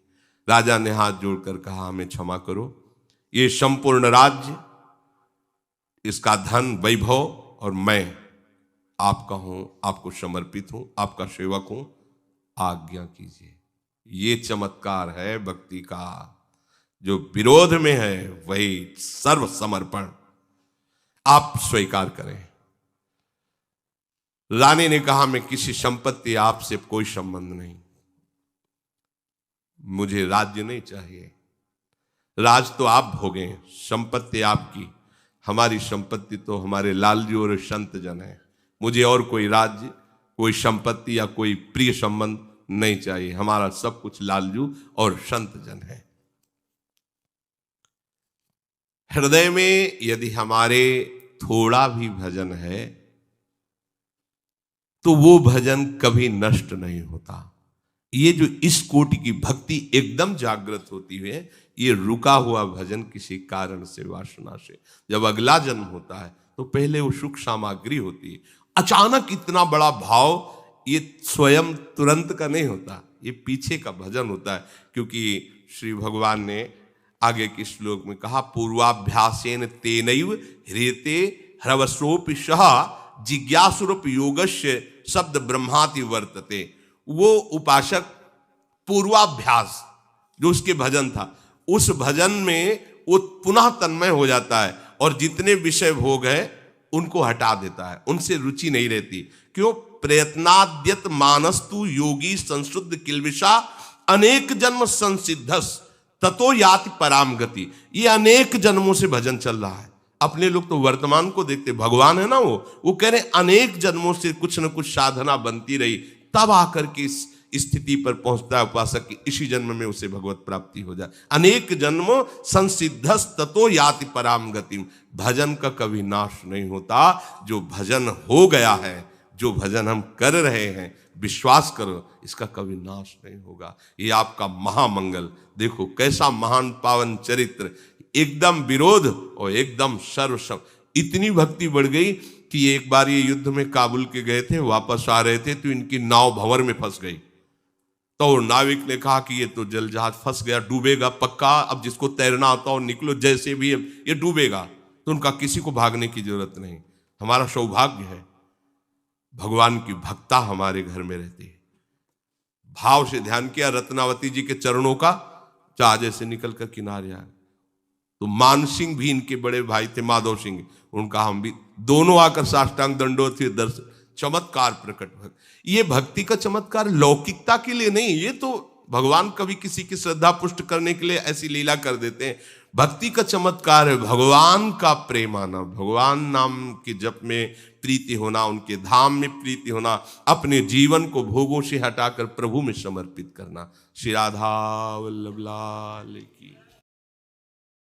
राजा ने हाथ जोड़कर कहा हमें क्षमा करो, ये संपूर्ण राज्य, इसका धन वैभव और मैं आपका हूं, आपको समर्पित हूं, आपका सेवक हूं, आज्ञा कीजिए। ये चमत्कार है भक्ति का। जो विरोध में है वही सर्व समर्पण आप स्वीकार करें। रानी ने कहा मैं किसी संपत्ति, आपसे कोई संबंध नहीं, मुझे राज्य नहीं चाहिए, राज तो आप भोगे, संपत्ति आपकी, हमारी संपत्ति तो हमारे लालजू और संत जन है। मुझे और कोई राज्य, कोई संपत्ति या कोई प्रिय संबंध नहीं चाहिए, हमारा सब कुछ लालजू और संत जन है। हृदय में यदि हमारे थोड़ा भी भजन है तो वो भजन कभी नष्ट नहीं होता। ये जो इस कोटि की भक्ति एकदम जागृत होती है, ये रुका हुआ भजन किसी कारण से, वासना से, जब अगला जन्म होता है तो पहले वो सुख सामग्री होती है। अचानक इतना बड़ा भाव ये स्वयं तुरंत का नहीं होता, ये पीछे का भजन होता है। क्योंकि श्री भगवान ने आगे के श्लोक में कहा पूर्वाभ्यासेन तेनैव ह्रियते ह्रवस्रोपि सह जिज्ञासुरूप योगस्य शब्द ब्रह्माति वर्तते। वो उपासक पूर्वाभ्यास जो उसके भजन था, उस भजन में वो पुनः तन्मय हो जाता है और जितने विषय भोग है उनको हटा देता है, उनसे रुचि नहीं रहती। क्यों? प्रयत्नाद्यत मानस्तु योगी संशुद्ध किल्बिषा अनेक जन्म संसिद्धस ततो याति पराम गति। ये अनेक जन्मों से भजन चल रहा है। अपने लोग तो वर्तमान को देखते, भगवान है ना, वो कह रहे अनेक जन्मों से कुछ न कुछ साधना बनती रही, तब आकर के इस स्थिति पर पहुंचता है उपासक की इसी जन्म में उसे भगवत प्राप्ति हो जाए। अनेक जन्मों संसिद्धस ततो याति पराम गति। भजन का कभी नाश नहीं होता। जो भजन हो गया है, जो भजन हम कर रहे हैं, विश्वास करो इसका कभी नाश नहीं होगा। ये आपका महामंगल। देखो कैसा महान पावन चरित्र, एकदम विरोध और एकदम सर्वसम। इतनी भक्ति बढ़ गई कि एक बार ये युद्ध में काबुल के गए थे, वापस आ रहे थे तो इनकी नाव भंवर में फंस गई। तो नाविक ने कहा कि ये तो जल जहाज फंस गया, डूबेगा पक्का, अब जिसको तैरना आता हो निकलो, जैसे भी ये डूबेगा। तो उनका किसी को भागने की जरूरत नहीं। हमारा सौभाग्य है भगवान की भक्ता हमारे घर में रहती है। भाव से ध्यान किया रत्नावती जी के चरणों का, जहाज से निकल कर किनारे आए। तो मान सिंह भी इनके बड़े भाई थे, माधव सिंह, उनका हम भी दोनों आकर साष्टांग दंडोत थे। दर्शन चमत्कार प्रकट। ये भक्ति का चमत्कार लौकिकता के लिए नहीं, ये तो भगवान कभी किसी की श्रद्धा पुष्ट करने के लिए ऐसी लीला कर देते हैं। भक्ति का चमत्कार है भगवान का प्रेम आना, भगवान नाम के जप में प्रीति होना, उनके धाम में प्रीति होना, अपने जीवन को भोगों से हटाकर प्रभु में समर्पित करना। श्री राधा वल्लभ लाल की।